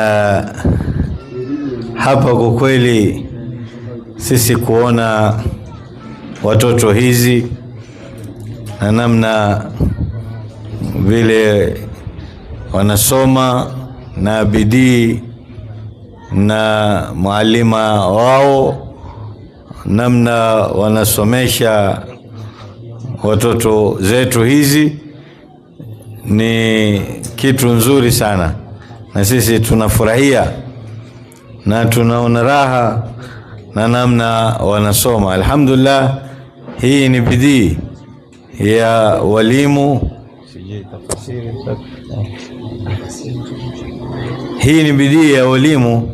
Speaker 2: hapa kwa kweli sisi kuona watoto hizi na namna vile wanasoma na bidii na mwalima wao namna wanasomesha watoto zetu hizi ni kitu nzuri sana, na sisi tunafurahia na tunaona raha na namna wanasoma. Alhamdulillah, hii ni bidii ya walimu. Hii ni bidii ya walimu,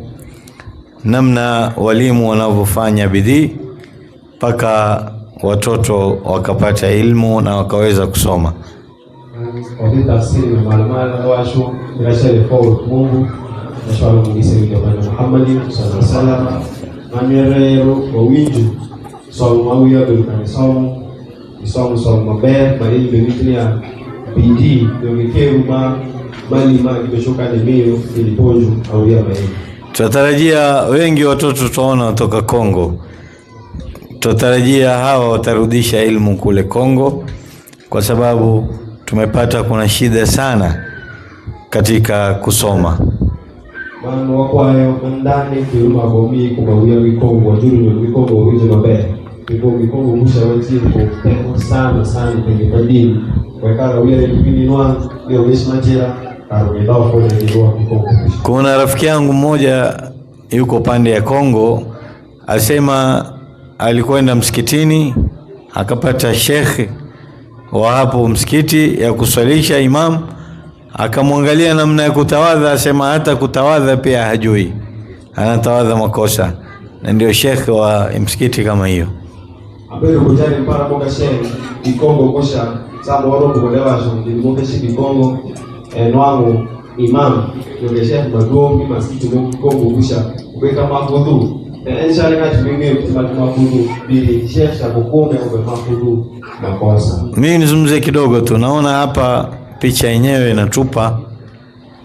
Speaker 2: namna walimu wanavyofanya bidii mpaka watoto wakapata ilmu na wakaweza kusoma.
Speaker 15: Kwa tafsiri na malumala washo birashale kwa Mungu na shawala mungisi kwa Muhammad sallallahu alaihi wasallam mamerero kwa winju sawu mawia bilkani sawu maber bali bimitilia bidii ngekeruma malima kimeshuka nemeo iliponjo au ya mai.
Speaker 2: Tutarajia wengi watoto tunaona kutoka Kongo. Tutarajia hawa watarudisha ilmu kule Kongo, kwa sababu tumepata kuna shida sana katika kusoma.
Speaker 15: Mano wakwayo mandani kiruma gomi kumawia Kongo wajuru Kongo uje maber. Kongo mshawati kwa sana kwenye madini. Kwa kala wile kipindi nwa ndio meshimajira arudao kwa ndio Kongo.
Speaker 2: Kuna rafiki yangu mmoja yuko pande ya Kongo, asema alikwenda msikitini akapata shekhi wa hapo msikiti ya kuswalisha imam, akamwangalia namna ya kutawadha, asema hata kutawadha pia hajui, anatawadha makosa. Na ndio shekhi wa msikiti kama hiyo.
Speaker 15: Abero kujani mpara kwa shekhi Kongo kosha sababu wao kuelewa shughuli moja shekhi Kongo nwangu imam ndio shekhi magomi masikiti Kongo kusha kuweka mafudhu. Inshallah ngati mimi mafudhu bi shekhi akukome kwa mafudhu makosa.
Speaker 2: Mimi nizungumzie kidogo tu. Naona hapa picha yenyewe inatupa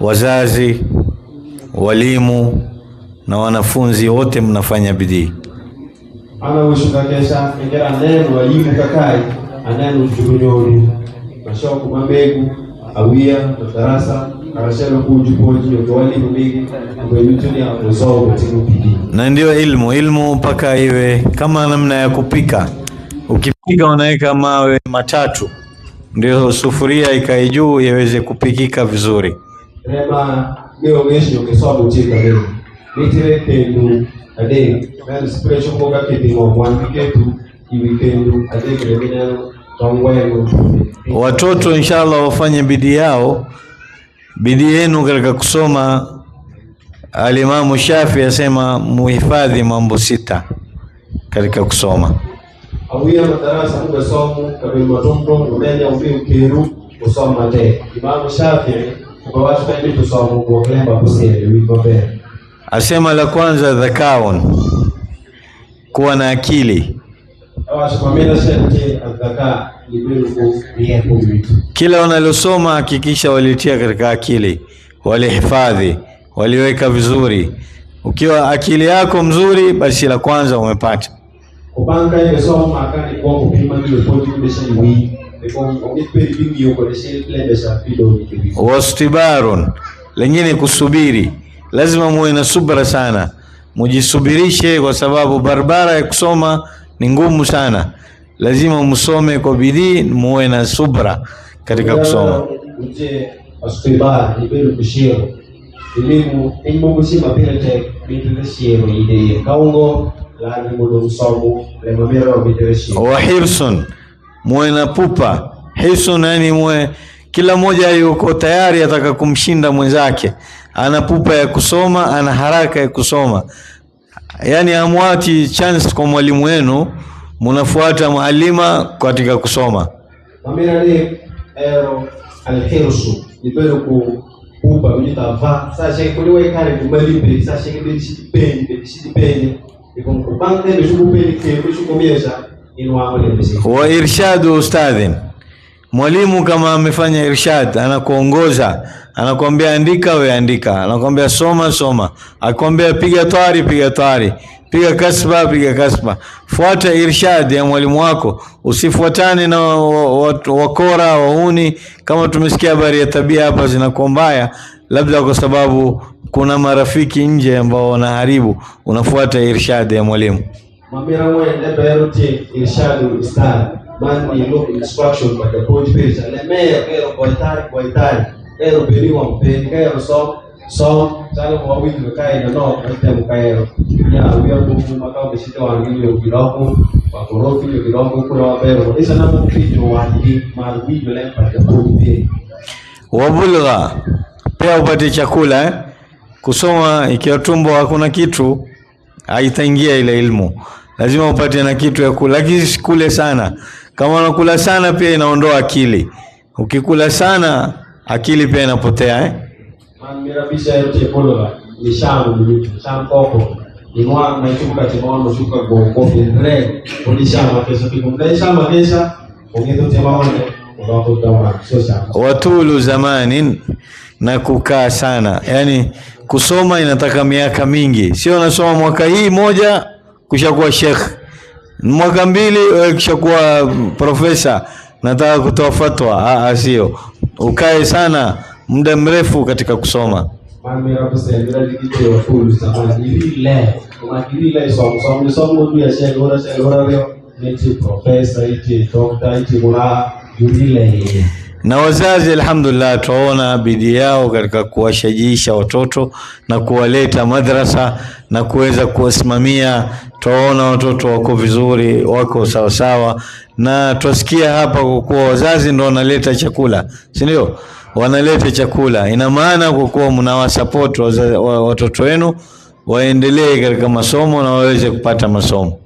Speaker 2: wazazi, walimu na wanafunzi wote mnafanya bidii.
Speaker 15: Ana ushuka kesha ngera neno walimu kakai anano tunyori mashoku mambegu awia madarasa arashelo kujupoji kwa walimu mingi kwa YouTube ya kusoma timu bidii. Na ndio ilmu mpaka iwe kama namna ya kupika. Ukipika unaweka mawe matatu ndio sufuria ikae juu iweze kupikika vizuri. Rema leo kesho ukisoma uchika leo. Mitire pendo ade na spiritual moga kipimo mwandike tu iwekendu ade kremina tongweno. Watoto inshallah wafanye bidii yao. Bidii yenu katika kusoma. Alimamu Shafi asema muhifadhi mambo 6 katika kusoma. Awia madarasa kwa somo kabla matomto umenya ukiru kusoma te. Imam Shafi kwa watu wengi tusoma kwa klemba kusema wipope. Asema la kwanza dhakaun, kuwa na akili.
Speaker 2: Kila wanalosoma hakikisha walitia katika akili, walihifadhi, waliweka vizuri. Ukiwa akili yako mzuri, basi la kwanza umepata. Wastibarun, lengine kusubiri. Lazima muwe na subra sana, mujisubirishe, kwa sababu barabara ya kusoma ni ngumu sana. Lazima musome kwa bidii, muwe na subra katika kusoma. Wa hirsun, muwe na pupa. Hirsun yani muwe, kila mmoja yuko tayari ataka kumshinda mwenzake. Ana pupa ya kusoma, ana haraka ya kusoma. Yani amwati chance kwa mwalimu wenu, munafuata mwalima katika kusoma.
Speaker 15: Mamira ni al-hirsu, nipero kupupa mjitava. Sasa kuliwe kare kumalipe, sasa kibeni ikonkubange nishukupeni keshukumiesha inwa mwalimu.
Speaker 2: Wa irshadu ustadhin, mwalimu kama amefanya irshad, anakuongoza, anakuambia andika, we andika, anakuambia soma, soma, akwambia piga twari, piga twari, piga kasba, piga kasba. Fuata irshad ya mwalimu wako, usifuatane na wakora, wahuni. Kama tumesikia habari ya tabia hapa zinakuwa mbaya, labda kwa sababu kuna marafiki nje ambao wanaharibu. Unafuata irshad ya mwalimu.
Speaker 15: Mamira mwende berote irshad ustad, man ni look instruction by the point page. Le meya kero kwa itali, kero beliwa mpeni, kero so sala kwa wiki kai na no kete mkaero ya uya mungu makao bishite wangili ukiroko wakorofi ukiroko kula wapero isa na mkito wandi marudio lempa ya point.
Speaker 2: Wabulgha, pia upate chakula kusoma. Ikiwa tumbo hakuna kitu, haitaingia ile ilmu. Lazima upate na kitu ya kula, lakini kule sana. Kama unakula sana pia inaondoa akili. Ukikula sana akili pia inapotea.
Speaker 15: Mirabisha yote polola ni sham koko ni mwa na chuka timono shuka kofi ndre ni sham kesho kikumdai sham kesha ongezo timono wako tawa sasa.
Speaker 2: Watulu zamanin, na kukaa sana. Yani kusoma inataka miaka mingi. Sio unasoma mwaka hii moja kushakuwa sheikh, mwaka mbili kishakuwa profesa, nataka kutoa fatwa. Sio, ukae sana muda mrefu katika kusoma.
Speaker 15: Mamira kusendera dikite watulu zamani ile umakilile somo tu ya sheikh ora leo ni profesa iti doctor iti mura yule.
Speaker 2: Na wazazi alhamdulillah tuona bidii yao katika kuwashajiisha watoto na kuwaleta madrasa na kuweza kuwasimamia. Tuona watoto wako vizuri, wako sawa sawa, na tusikia hapa kwa kuwa wazazi ndio wanaleta chakula, si ndio? Wanaleta chakula. Ina maana kwa kuwa mnawasupport watoto wenu waendelee katika masomo na waweze kupata masomo.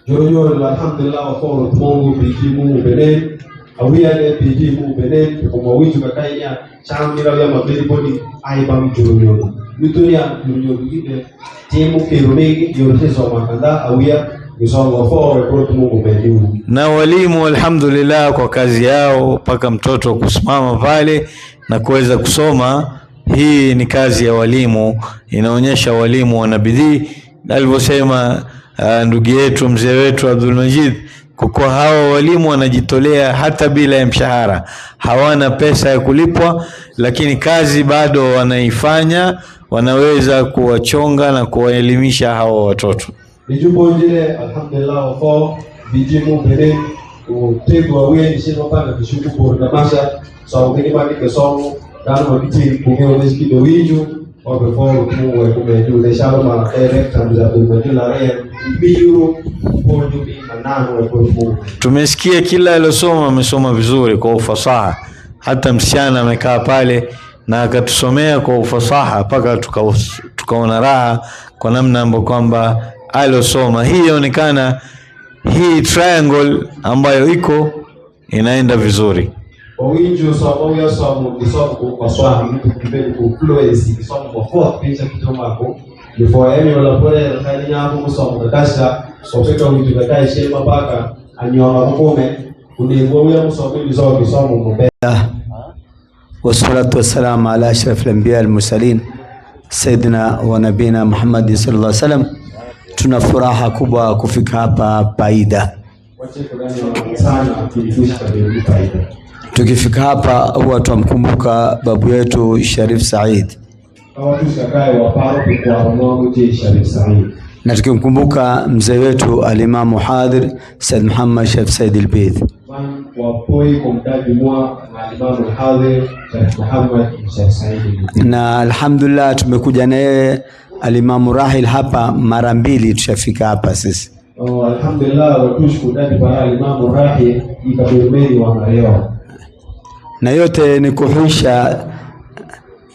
Speaker 15: Jojo alhamdulillah kwa Mungu bijimu bene awia le bijimu bene kwa witu kakainya chamira ya mabeli bodi aiba mjojo mitulia mjojo gide timu kirunigi yote za makanda awia nisongo for kwa Mungu bene.
Speaker 2: Na walimu alhamdulillah kwa kazi yao mpaka mtoto kusimama pale na kuweza kusoma. Hii ni kazi ya walimu, inaonyesha walimu wana bidii. Alivyosema ndugu yetu mzee wetu Abdul Majid, kwa hao walimu wanajitolea hata bila ya mshahara, hawana pesa ya kulipwa, lakini kazi bado wanaifanya, wanaweza kuwachonga na kuwaelimisha hao watoto.
Speaker 15: Nijupo njile alhamdulillah kwa bijimu bene utegwa wewe nisema pale kishukuru kwa tamasha so ukinipa somo kama mabiti kungeo nisikido wiju wa before kuwe kumeju de shalo mara director za kumejula rare biyu pojo bi manano wa kumu.
Speaker 2: Tumesikia kila aliyosoma amesoma vizuri kwa ufasaha. Hata msichana amekaa pale na akatusomea kwa ufasaha mpaka tukaona raha kwa namna ambayo kwamba aliyosoma. Hii inaonekana hii triangle ambayo iko inaenda vizuri.
Speaker 15: Owinjo somo ya somo kisomo kwa swali mtu kipende ku fluency kisomo kwa fourth picha kitomako before any wala pole kali hapo kusoma kasha sopeka mtu kakai shema paka anyoma kukome unengwa uya musomili zogi somu mbela.
Speaker 16: Wassalatu wassalamu ala ashrafil anbiya wal mursalin Sayyidina wa nabina Muhammad sallallahu alaihi wasallam. Tuna furaha kubwa kufika hapa Paida. Tukifika hapa huwa tumkumbuka babu yetu Sharif Said, na tukimkumbuka mzee wetu al-Imam Muhadir Said Muhammad Sharif Said al-Bid. Na alhamdulillah tumekuja naye al-Imam Rahil hapa mara mbili, tushafika hapa sisi.
Speaker 15: Alhamdulillah watushukuru dadi para al-Imam Rahil ikabirmeni wa mareo.
Speaker 16: Na yote ni kuhuisha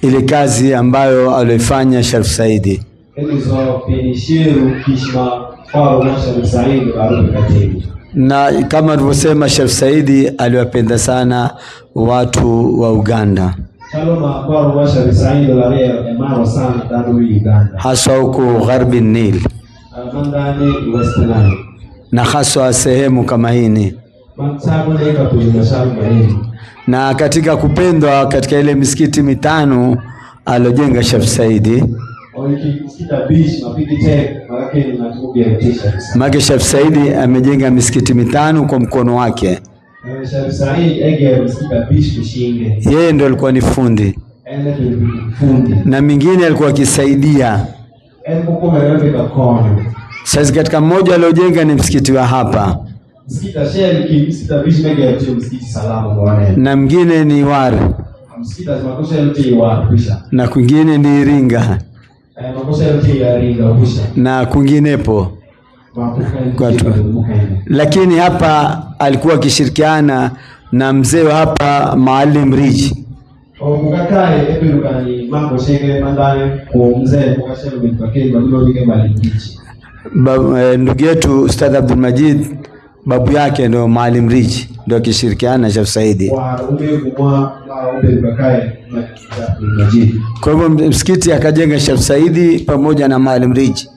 Speaker 16: ile kazi ambayo alifanya Sharif Saidi. Na kama alivyosema Sharif Saidi aliwapenda sana watu wa Uganda, hasa huko Gharbi Nil na hasa sehemu kama hii. Na katika kupendwa katika ile misikiti mitano alojenga Sharif Saidi, Mage Sharif Saidi amejenga misikiti mitano kwa mkono wake. Yeye ndo alikuwa ni fundi na mingine alikuwa akisaidia. Sasa katika mmoja aliojenga ni msikiti wa hapa, na mwingine ni Wari, na kwingine ni Iringa, na kwinginepo. Lakini hapa alikuwa akishirikiana na mzee wa hapa Maalim Riji. Ndugu yetu Ustadh Abdul Majid, babu yake ndio Maalim Riji, ndio akishirikiana na Sharif Saidi. Kwa hivyo msikiti akajenga Sharif Saidi pamoja na Maalim Riji.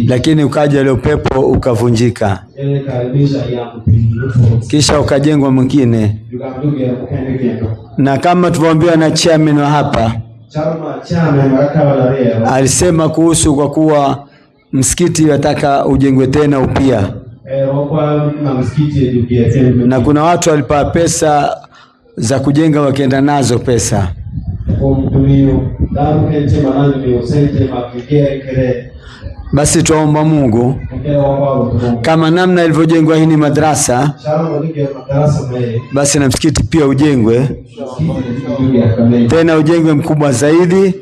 Speaker 16: Lakini ukaja ile upepo ukavunjika, kisha ukajengwa mwingine. Na kama tulivyoambiwa na chairman wa hapa, alisema kuhusu kwa kuwa msikiti wataka ujengwe tena upya, na kuna watu walipa pesa za kujenga wakienda nazo pesa. Basi tuomba Mungu kama namna ilivyojengwa hii ni madrasa, basi na msikiti pia ujengwe tena, ujengwe mkubwa zaidi,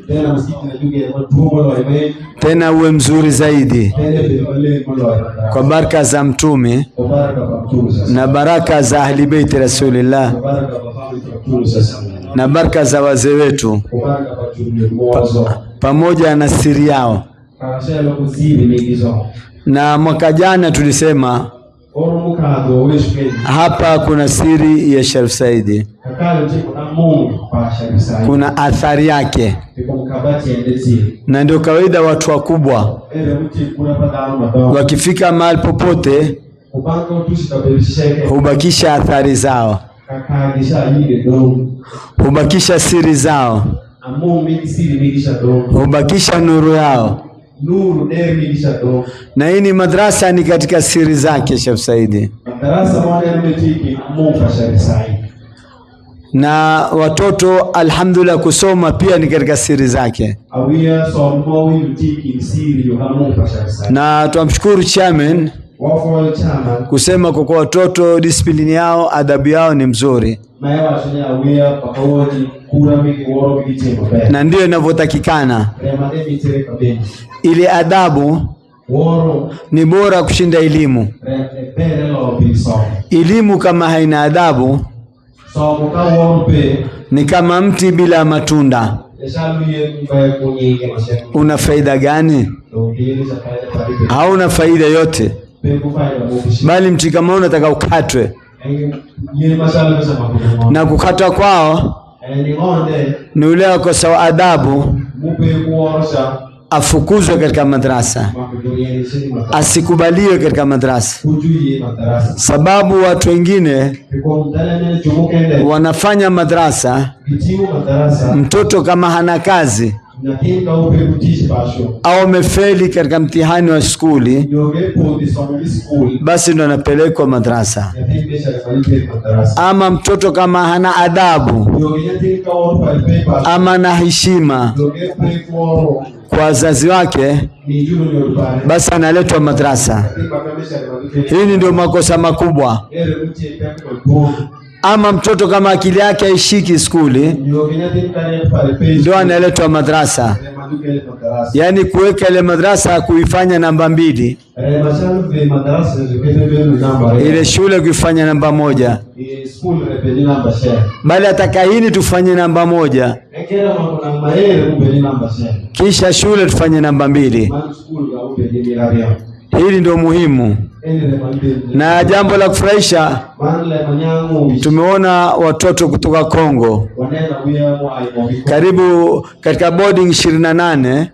Speaker 16: tena uwe mzuri zaidi, kwa baraka za Mtume na baraka za Ahli Bait Rasulillah na baraka za wazee wetu pamoja na siri yao. Na mwaka jana tulisema hapa kuna siri ya Sharif Saidi, kuna athari yake, na ndio kawaida watu wakubwa wakifika mahali popote hubakisha athari zao, hubakisha siri zao, hubakisha nuru yao. Na hii ni madrasa ni katika siri zake Sharif Saidi. Na watoto alhamdulillah kusoma pia ni katika siri zake. Na tumshukuru chairman kusema kwa watoto discipline yao, adabu yao ni mzuri, na ndio inavyotakikana. Ile adabu ni bora kushinda elimu. Elimu kama haina adabu ni kama mti bila matunda. Una faida gani? Hauna faida yote, bali mti kama unataka ukatwe, na kukatwa kwao ni ule wakosa adabu, afukuzwe katika madrasa, asikubaliwe katika madrasa. Sababu watu wengine wanafanya madrasa, mtoto kama hana kazi au amefeli katika mtihani wa skuli, basi ndo anapelekwa madrasa. Ama mtoto kama hana adabu ama na heshima kwa wazazi wake, basi analetwa madrasa. Hii ndio makosa makubwa. Ama mtoto kama akili yake haishiki skuli, ndio analetwa madrasa. Yani kuweka ile madrasa kuifanya namba 2, ile shule kuifanya namba 1, bali atakahini tufanye namba 1, kisha shule tufanye namba 2. Hili ndio muhimu. Na jambo la kufurahisha, tumeona watoto kutoka Kongo karibu katika boarding 28,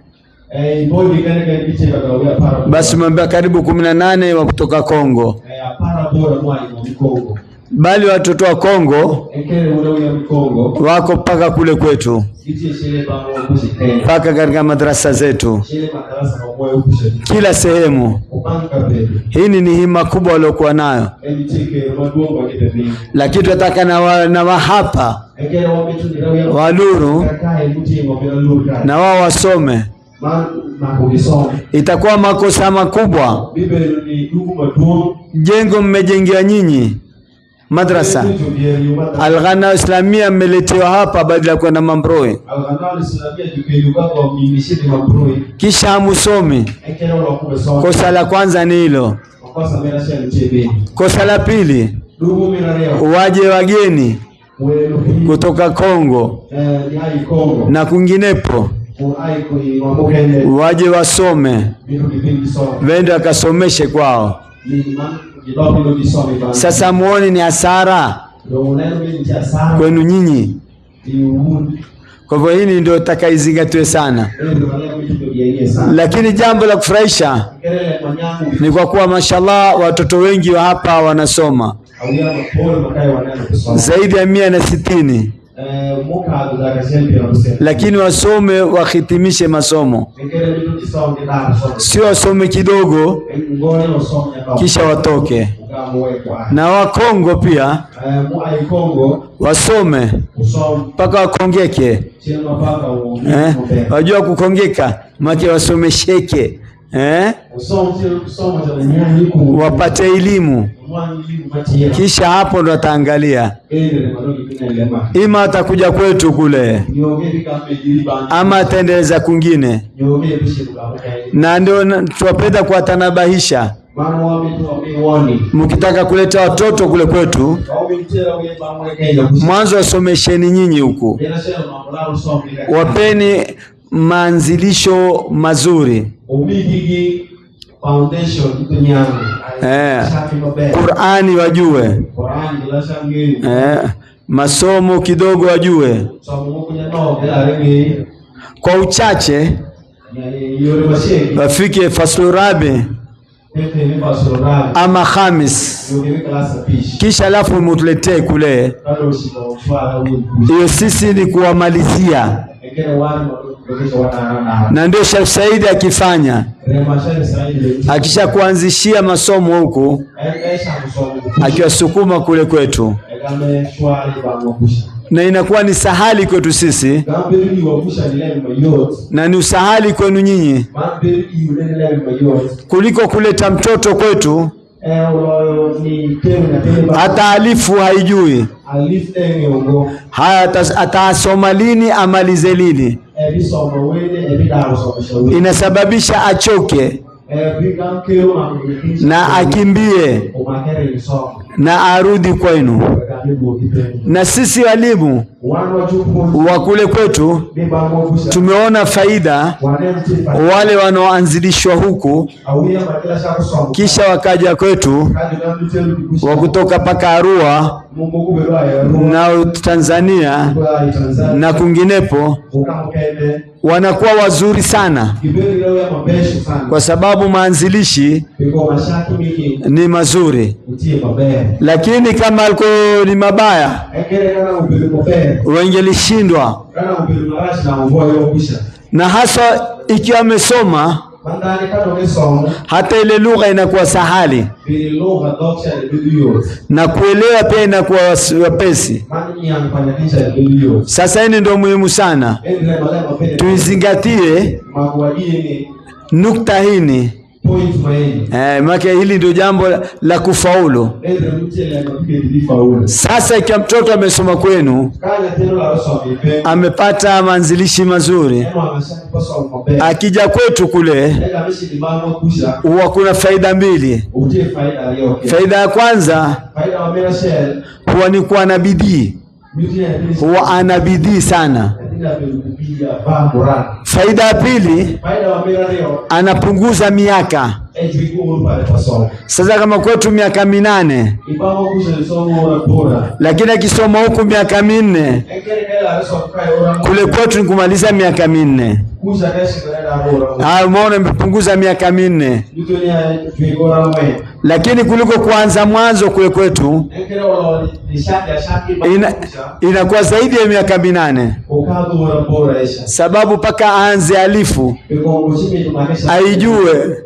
Speaker 16: basi mwambia karibu 18 wa kutoka Kongo. Bali watoto wa Kongo wako paka kule kwetu, paka katika madrasa zetu, kila sehemu. Hii ni hima kubwa waliokuwa nayo, lakini tunataka na wahapa Waluru na wao wasome. Itakuwa makosa makubwa. Jengo mmejengea nyinyi madrasa, Al-Ghana Islamia mmeletewa hapa badala ya kwenda Mambroi, kisha hamusomi. Kosa la kwanza ni hilo. Kosa la pili, waje wageni kutoka Kongo na kwinginepo waje wasome, wende wakasomeshe kwao. Sasa muone ni hasara kwenu nyinyi. Kwa hivyo hili ndio takaizingatiwe sana. Lakini jambo la kufurahisha ni kwa kuwa mashallah watoto wengi wa hapa wanasoma zaidi ya 160, lakini wasome wahitimishe masomo, sio wasome kidogo kisha watoke. Na Wakongo pia wasome mpaka wakongeke. Wajua kukongeka make wasomesheke, wapate elimu, kisha hapo ndo ataangalia ima atakuja kwetu kule ama ataendeleza kwingine. Na ndio tuwapenda kuwatanabahisha, mkitaka kuleta watoto kule kwetu, mwanzo wasomesheni nyinyi huku, wapeni manzilisho mazuri, Qur'ani wajue, masomo kidogo wajue, kwa uchache wafike faslu rabi ama khamis, kisha alafu mutuletee kule. Hiyo sisi ni kuwamalizia, na ndio Sheikh Said akifanya, akisha kuanzishia masomo huku, akiwasukuma kule kwetu, na inakuwa ni sahali kwetu sisi na ni usahali kwenu nyinyi kuliko kuleta mtoto kwetu hata alifu haijui, haya atasoma lini amalize lini, inasababisha achoke na akimbie na arudi kwenu. Na sisi walimu wa kule kwetu tumeona faida wale wanaoanzilishwa huku kisha wakaja kwetu wa kutoka paka Arua na Tanzania na kunginepo, wanakuwa wazuri sana kwa sababu maanzilishi ni mazuri. Lakini kama aliko ni mabaya wangelishindwa, na hasa ikiwa amesoma hata ile lugha inakuwa sahali na kuelewa pia inakuwa wepesi. Sasa hili ndio muhimu sana tuizingatie nukta hini. Maka hili ndio jambo la kufaulu. Sasa ikiwa mtoto amesoma kwenu, amepata manzilishi mazuri, akija kwetu kule huwa kuna faida mbili. Faida ya kwanza huwa ni kuwa na bidii, huwa ana bidii sana. Faida ya pili, anapunguza miaka. Sasa kama kwetu miaka 8, lakini akisoma huku miaka 4, kule kwetu ni kumaliza miaka 4. Umeona, imepunguza miaka 4. Lakini kuliko kuanza mwanzo kule kwetu inakuwa zaidi ya miaka 8, sababu paka aanze alifu, aijue,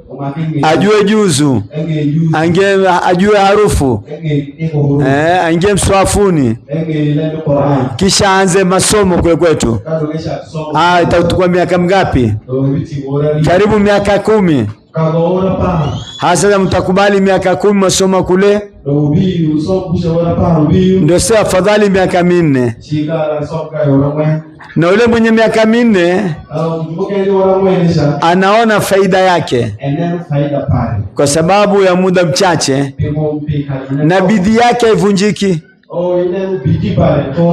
Speaker 16: ajue juzu, ajue harufu, angie mswafuni, kisha aanze masomo kule kwetu. Itakuwa miaka mingapi? Karibu miaka 10. Hasa mtakubali miaka 10 masoma kule, ndio sasa afadhali miaka 4. Na yule mwenye miaka 4 anaona faida yake kwa sababu ya muda mchache na bidii yake haivunjiki.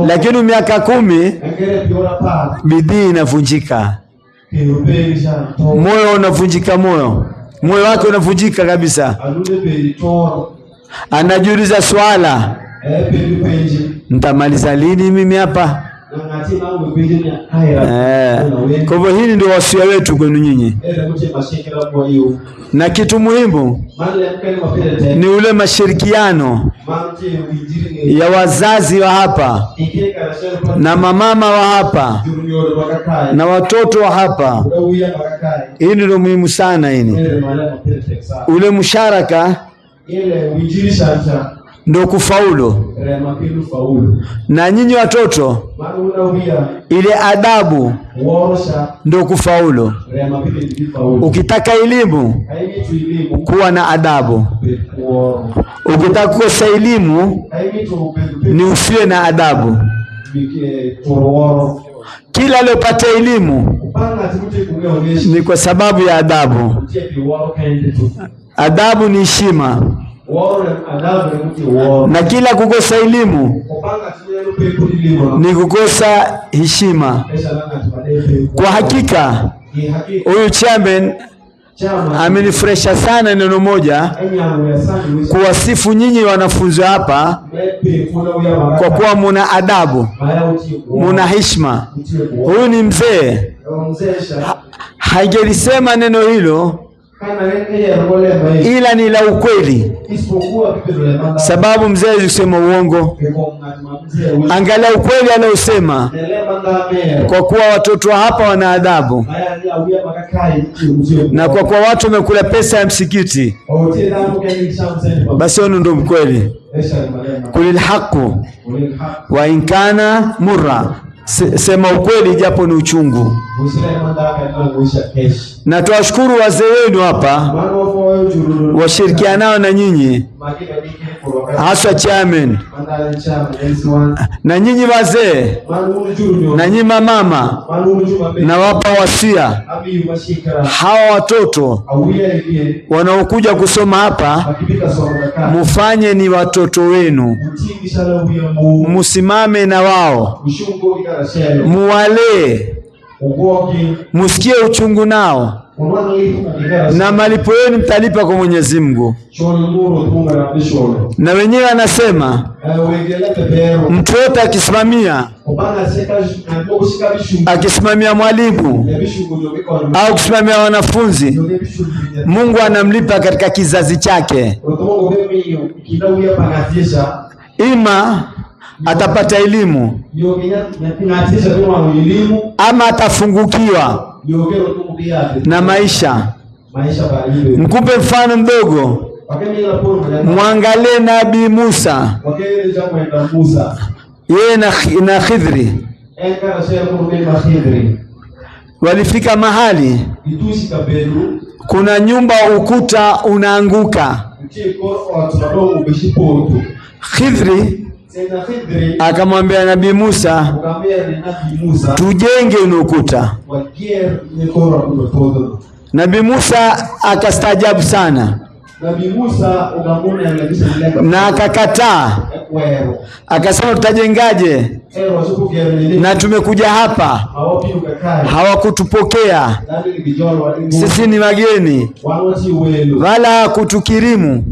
Speaker 16: Lakini miaka 10 bidii inavunjika, moyo unavunjika, moyo wake unavunjika kabisa. Anajiuliza swala, nitamaliza lini mimi hapa? Kwa hivyo hili ndio wasia wetu kwenu nyinyi. Na kitu muhimu ni ule mashirikiano ya wazazi wa hapa na mamama wa hapa na watoto wa hapa. Hili ndio muhimu sana. Hili ule msharaka ndio kufaulu. Na nyinyi watoto, ile adabu ndio kufaulu. Ukitaka elimu, kuwa na adabu. Ukitaka kukosa elimu, ni usiwe na adabu. Kila aliyopata elimu ni kwa sababu ya adabu. Adabu ni heshima. Na kila kukosa elimu ni kukosa heshima. Kwa hakika huyu chairman amenifresha sana neno moja, kuwasifu nyinyi wanafunzi hapa kwa kuwa muna adabu, muna heshima. Huyu ni mzee, haingelisema neno hilo ila ni la ukweli, sababu mzee kusema uongo. Angalia ukweli anaosema, kwa kuwa watoto hapa wana adabu, na kwa kuwa watu wamekula pesa ya msikiti, basi ono ndo mkweli. Kulil haqu wa inkana murra, sema ukweli japo ni uchungu. Na tuwashukuru wazee wenu hapa washirikianao na nyinyi, haswa chairman na nyinyi wazee na nyinyi mama, na wapa wasia hawa watoto wanaokuja kusoma hapa, mufanye ni watoto wenu, musimame na wao, muwalee, musikie uchungu nao, na malipo yenu mtalipa kwa Mwenyezi Mungu. Na wenyewe anasema mtu yote akisimamia mwalimu au kusimamia wanafunzi, Mungu anamlipa katika kizazi chake. Ima atapata elimu ama atafungukiwa na maisha. Mkupe mfano mdogo, mwangalie Nabii Musa, yeye na Khidri walifika mahali kuna nyumba ukuta unaanguka. Khidri akamwambia Nabii Musa, tujenge unukuta. Nabii Musa akastaajabu sana na akakataa, akasema tutajengaje na tumekuja hapa hawakutupokea, sisi ni wageni, wala kutukirimu.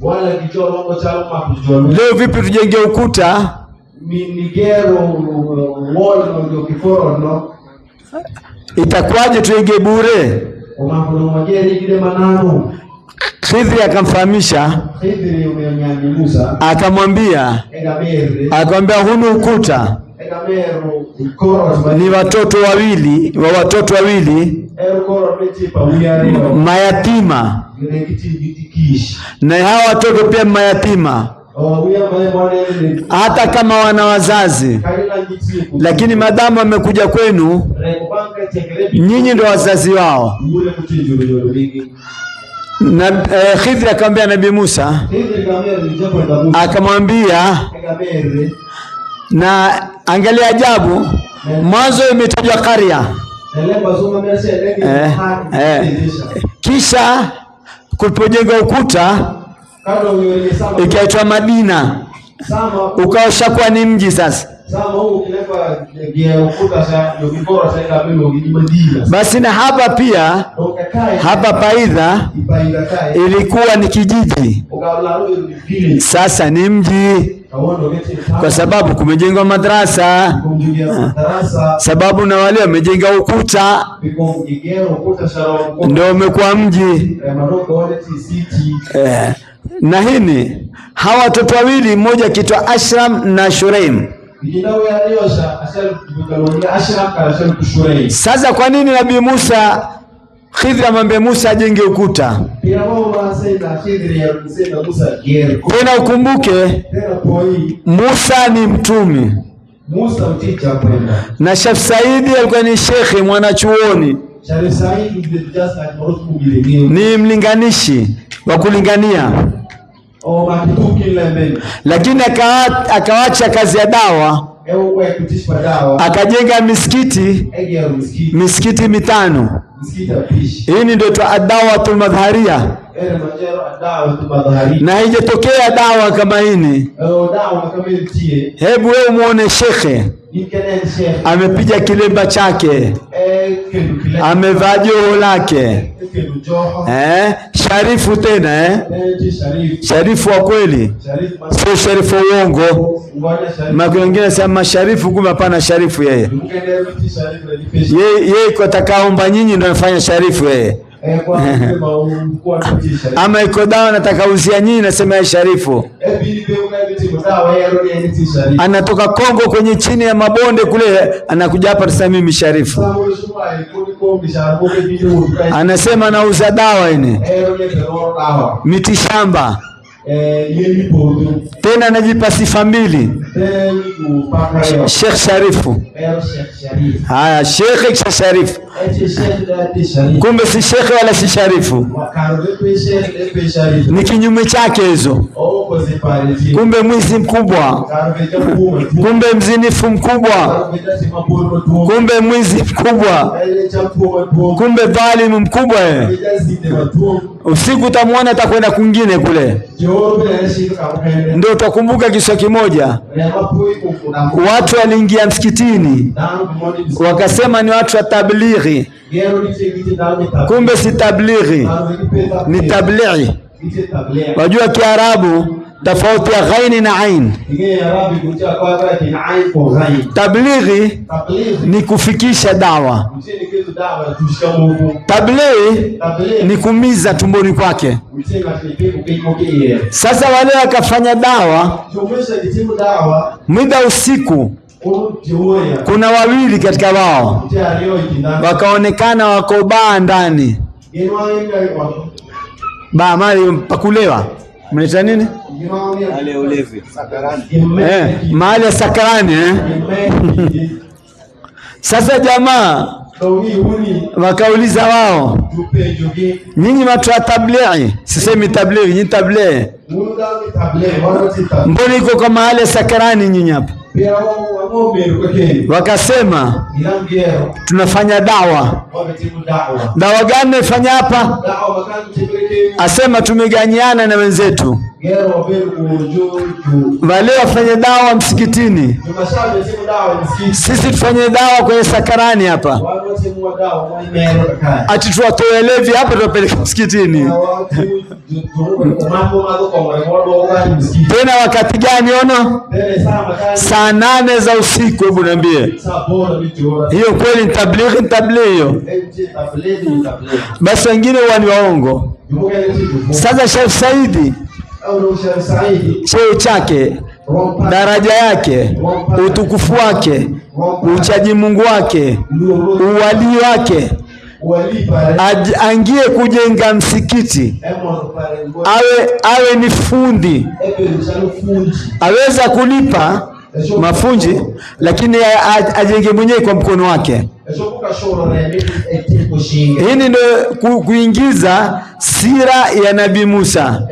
Speaker 16: Leo vipi tujenge ukuta? Itakuwaje tujenge bure? Khidri akamfahamisha, akamwambia hunu ukuta ni watoto wawili mayatima, na hawa watoto pia mayatima, hata kama wana wazazi, lakini madamu wamekuja kwenu, nyinyi ndio wazazi wao. Na Khidri akamwambia Nabii Musa, akamwambia, na angalia ajabu, mwanzo imetajwa Qaria, kisha kulipojenga ukuta ikaitwa Madina, ukaosha kuwa ni mji sasa. Basi na hapa pia, hapa Paidha ilikuwa ni kijiji, sasa ni mji, kwa sababu kumejengwa madrasa, sababu na wale wamejenga ukuta, ndio umekuwa mji. Na hini hawa watoto wawili, mmoja kitwa Ashram na Shuraim. Sasa kwa nini Nabii Musa, Khidri amwambia Musa ajenge ukuta? Tena ukumbuke Musa ni mtumi, na Sheikh Saidi alikuwa ni shekhe mwanachuoni, ni mlinganishi wa kulingania, lakini akawacha kazi ya dawa, akajenga misikiti mitano. Hii ndio ad-dawatul madhharia, na haijatokea dawa kama hini. Hebu wewe muone shekhe amepiga kilemba chake, amevaa joho lake, sharifu tena, sharifu wa kweli, sio sharifu wa uongo. Mako wengine sema sharifu, kumbe hapana sharifu yeye kwa takaomba nyinyi ndio anafanya sharifu yeye. Ama iko dawa nataka uzia nyinyi, nasema ya sharifu. Anatoka Kongo kwenye chini ya mabonde kule, anakuja hapa tuseme mimi sharifu. Anasema nauza dawa ine miti shamba, tena najipa sifa mbili. Sheikh Sharifu. Haya, Sheikh Sharifu. Kumbe si Sheikh wala si Sharifu, ni kinyume chake hizo. Kumbe mwizi mkubwa, kumbe mzinifu mkubwa, kumbe mwizi mkubwa, kumbe dhalimu mkubwa. Usiku utamwona atakwenda kwingine kule. Ndio utakumbuka kisa kimoja. Watu waliingia msikitini wakasema ni watu wa tablighi, kumbe si tablighi, ni tablighi. Wajua Kiarabu tofauti ya ghaini na ain. Tablighi ni kufikisha dawa, tablighi ni kumiza tumboni kwake. Sasa wale wakafanya dawa muda usiku. Kuna wawili katika wao wakaonekana wako baa ndani, baa mali pakulewa, mnaita nini? Mali ulevi. Mali ya sakarani. Sasa jamaa wakauliza wao, nyinyi watu wa tablighi? Sisemi tablighi, nyinyi tablighi, mbona iko kwa mahali ya sakarani nyinyi hapa? Wakasema tunafanya dawa. Dawa gani nafanya hapa? Asema tumeganyiana na wenzetu wale wafanye dawa msikitini, sisi tufanye dawa kwenye sakarani hapa. Ati tuwatoe levi hapa tuwapeleke msikitini. Tena wakati gani ono? Saa 8 za usiku. Hebu niambie, hiyo kweli ni tablighi? Ni tablighi hiyo? Basi wengine huwa ni waongo. Sasa Sheikh Saidi, cheo chake, daraja yake, utukufu wake, uchaji Mungu wake, uwali wake, angie kujenga msikiti, awe ni fundi, aweza kulipa mafunji, lakini ajenge mwenyewe kwa mkono wake. Hii ndio kuingiza sira ya Nabii Musa.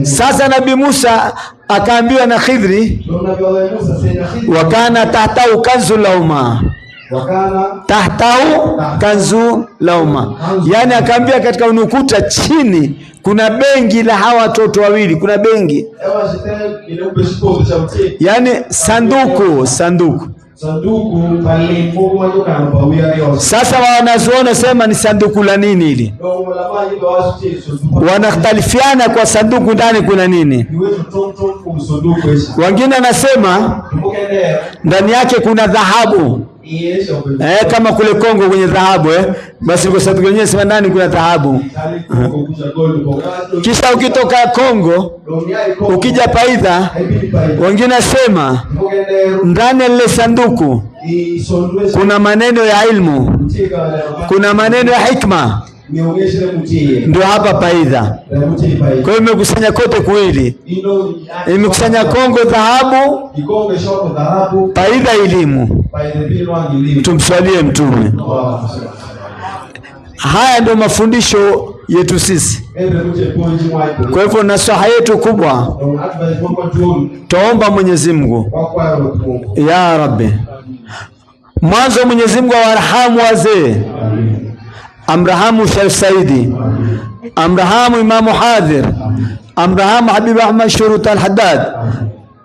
Speaker 16: Sasa Nabii Musa akaambiwa na Khidri, wakana tahtau kanzu lauma, tahtau kanzu lauma, yani akaambia katika unukuta chini kuna bengi la hawa watoto wawili, kuna bengi, yani sanduku. Sasa wanazuoni sema ni sanduku la nini hili? Wanakhtalifiana kwa sanduku ndani kuna nini. Wengine anasema ndani yake kuna dhahabu. Kama kule Kongo kwenye dhahabu basi kwa sababu wenyewe sema ndani kuna dhahabu. Kisha ukitoka Kongo ukija Paidha, wengine sema ndani ya sanduku kuna maneno ya ilmu, kuna maneno ya hikma. Ndio hapa Paidha. Kwa hiyo imekusanya kote kuwili, imekusanya Kongo dhahabu, Paidha elimu. Tumswalie Mtume. Haya ndio mafundisho yetu sisi. Kwa hivyo nasaha yetu kubwa, tuomba Mwenyezi Mungu, ya Rabbi, mwanzo Mwenyezi Mungu awarhamu wazee, amrahamu Sheikh Saidi, amrahamu Imamu Hadhir, amrahamu Habib Ahmad Shurut al-Haddad,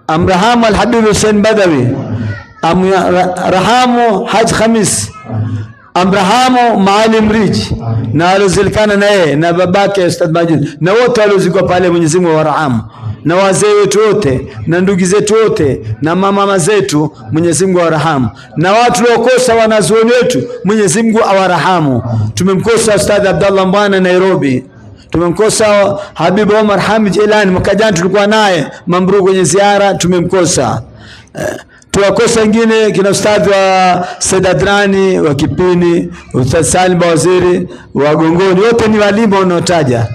Speaker 16: amrahamu al-Habib Hussein Badawi, amrahamu Haj Khamis, amrahamu Maalim Rich na alozilikana na yeye na babake Ustadh Majid na wote waliozikwa pale. Mwenyezi Mungu awarhamu, na wazee wetu wote na ndugu zetu wote na mama zetu, Mwenyezi Mungu awarhamu, na watu waliokosa wanazuoni wetu, Mwenyezi Mungu awarhamu. Tumemkosa Ustadh Abdallah Mbwana Nairobi, tumemkosa Habib Omar Hamid Jilani, mwaka jana tulikuwa naye Mambruu kwenye ziara, tumemkosa. Tuwakosa wengine kina Ustadh wa Sedadrani wa Kipini, Ustadh Salim Waziri wa Gongoni, wote ni walimu wanaotaja.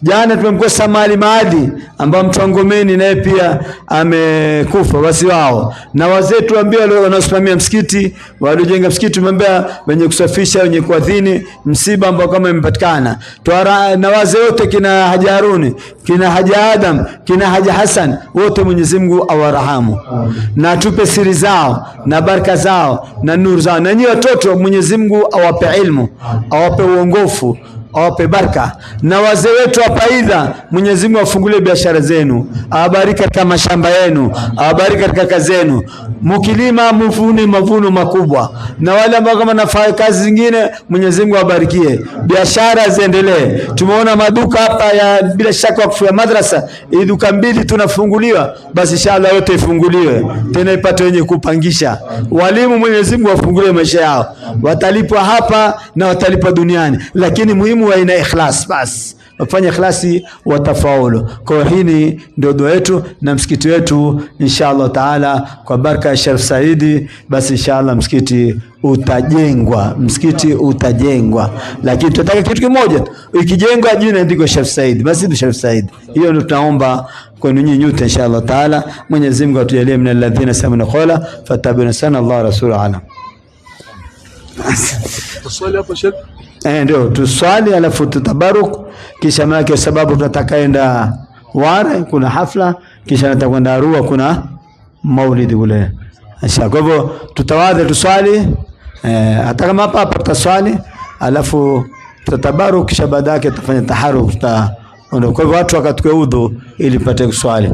Speaker 16: Jana tumemkosa Mali Maadi ambao mtu wa Ngomeni naye pia amekufa wasi wao. Na wazee tuambie wale wanaosimamia msikiti, waliojenga msikiti tumwambia wenye kusafisha, wenye kuadhini msiba ambao kama imepatikana. Na wazee wote kina Haji Haruni, kina Haji Adam, kina Haji Hassan, wote Mwenyezi Mungu awarahamu. Na tupe siri zao na baraka zao na nuru zao. Na nyinyi watoto Mwenyezi Mungu awape ilmu, awape uongofu, awape baraka. Na wazee wetu hapa aidha Mwenyezi Mungu afungulie biashara zenu, awabariki katika mashamba yenu, awabariki katika kazi zenu. Mkilima mvune mavuno makubwa. Na wale ambao kama nafanya kazi zingine Mwenyezi Mungu awabarikie. Biashara ziendelee. Tumeona maduka hapa ya bila shaka wakfu ya madrasa, duka 2 tunafunguliwa, basi inshallah yote ifunguliwe. Tena ipate wenye kupangisha. Walimu Mwenyezi Mungu afungulie maisha yao. Watalipwa hapa na watalipwa duniani. Lakini muhimu wa ina ikhlas basi. Wafanye ikhlasi watafaulu. Kwa hili ndio dua yetu na msikiti wetu inshallah taala kwa baraka ya Sheikh Saidi, basi inshallah msikiti utajengwa, msikiti utajengwa. Lakini tunataka kitu kimoja, ikijengwa jina ndiko Sheikh Saidi, basi ndio Sheikh Saidi. Hiyo ndio tunaomba kwa nyinyi nyote inshallah taala. Mwenyezi Mungu atujalie min alladhina samina qala fatabina sana Allah rasuluhu alam.
Speaker 14: Tuswali hapo Sheikh.
Speaker 16: Ndio tuswali alafu tutabaruk, kisha maana kwa sababu tunataka enda Ware kuna hafla, kisha natakwenda Arua kuna maulidi kule. Kwa hivyo tutawadha tuswali, hata kama hapa tutaswali alafu tutabaruk, kisha baadaye tutafanya taharuk. Kwa hivyo watu wakachukue udhu ili pate kuswali.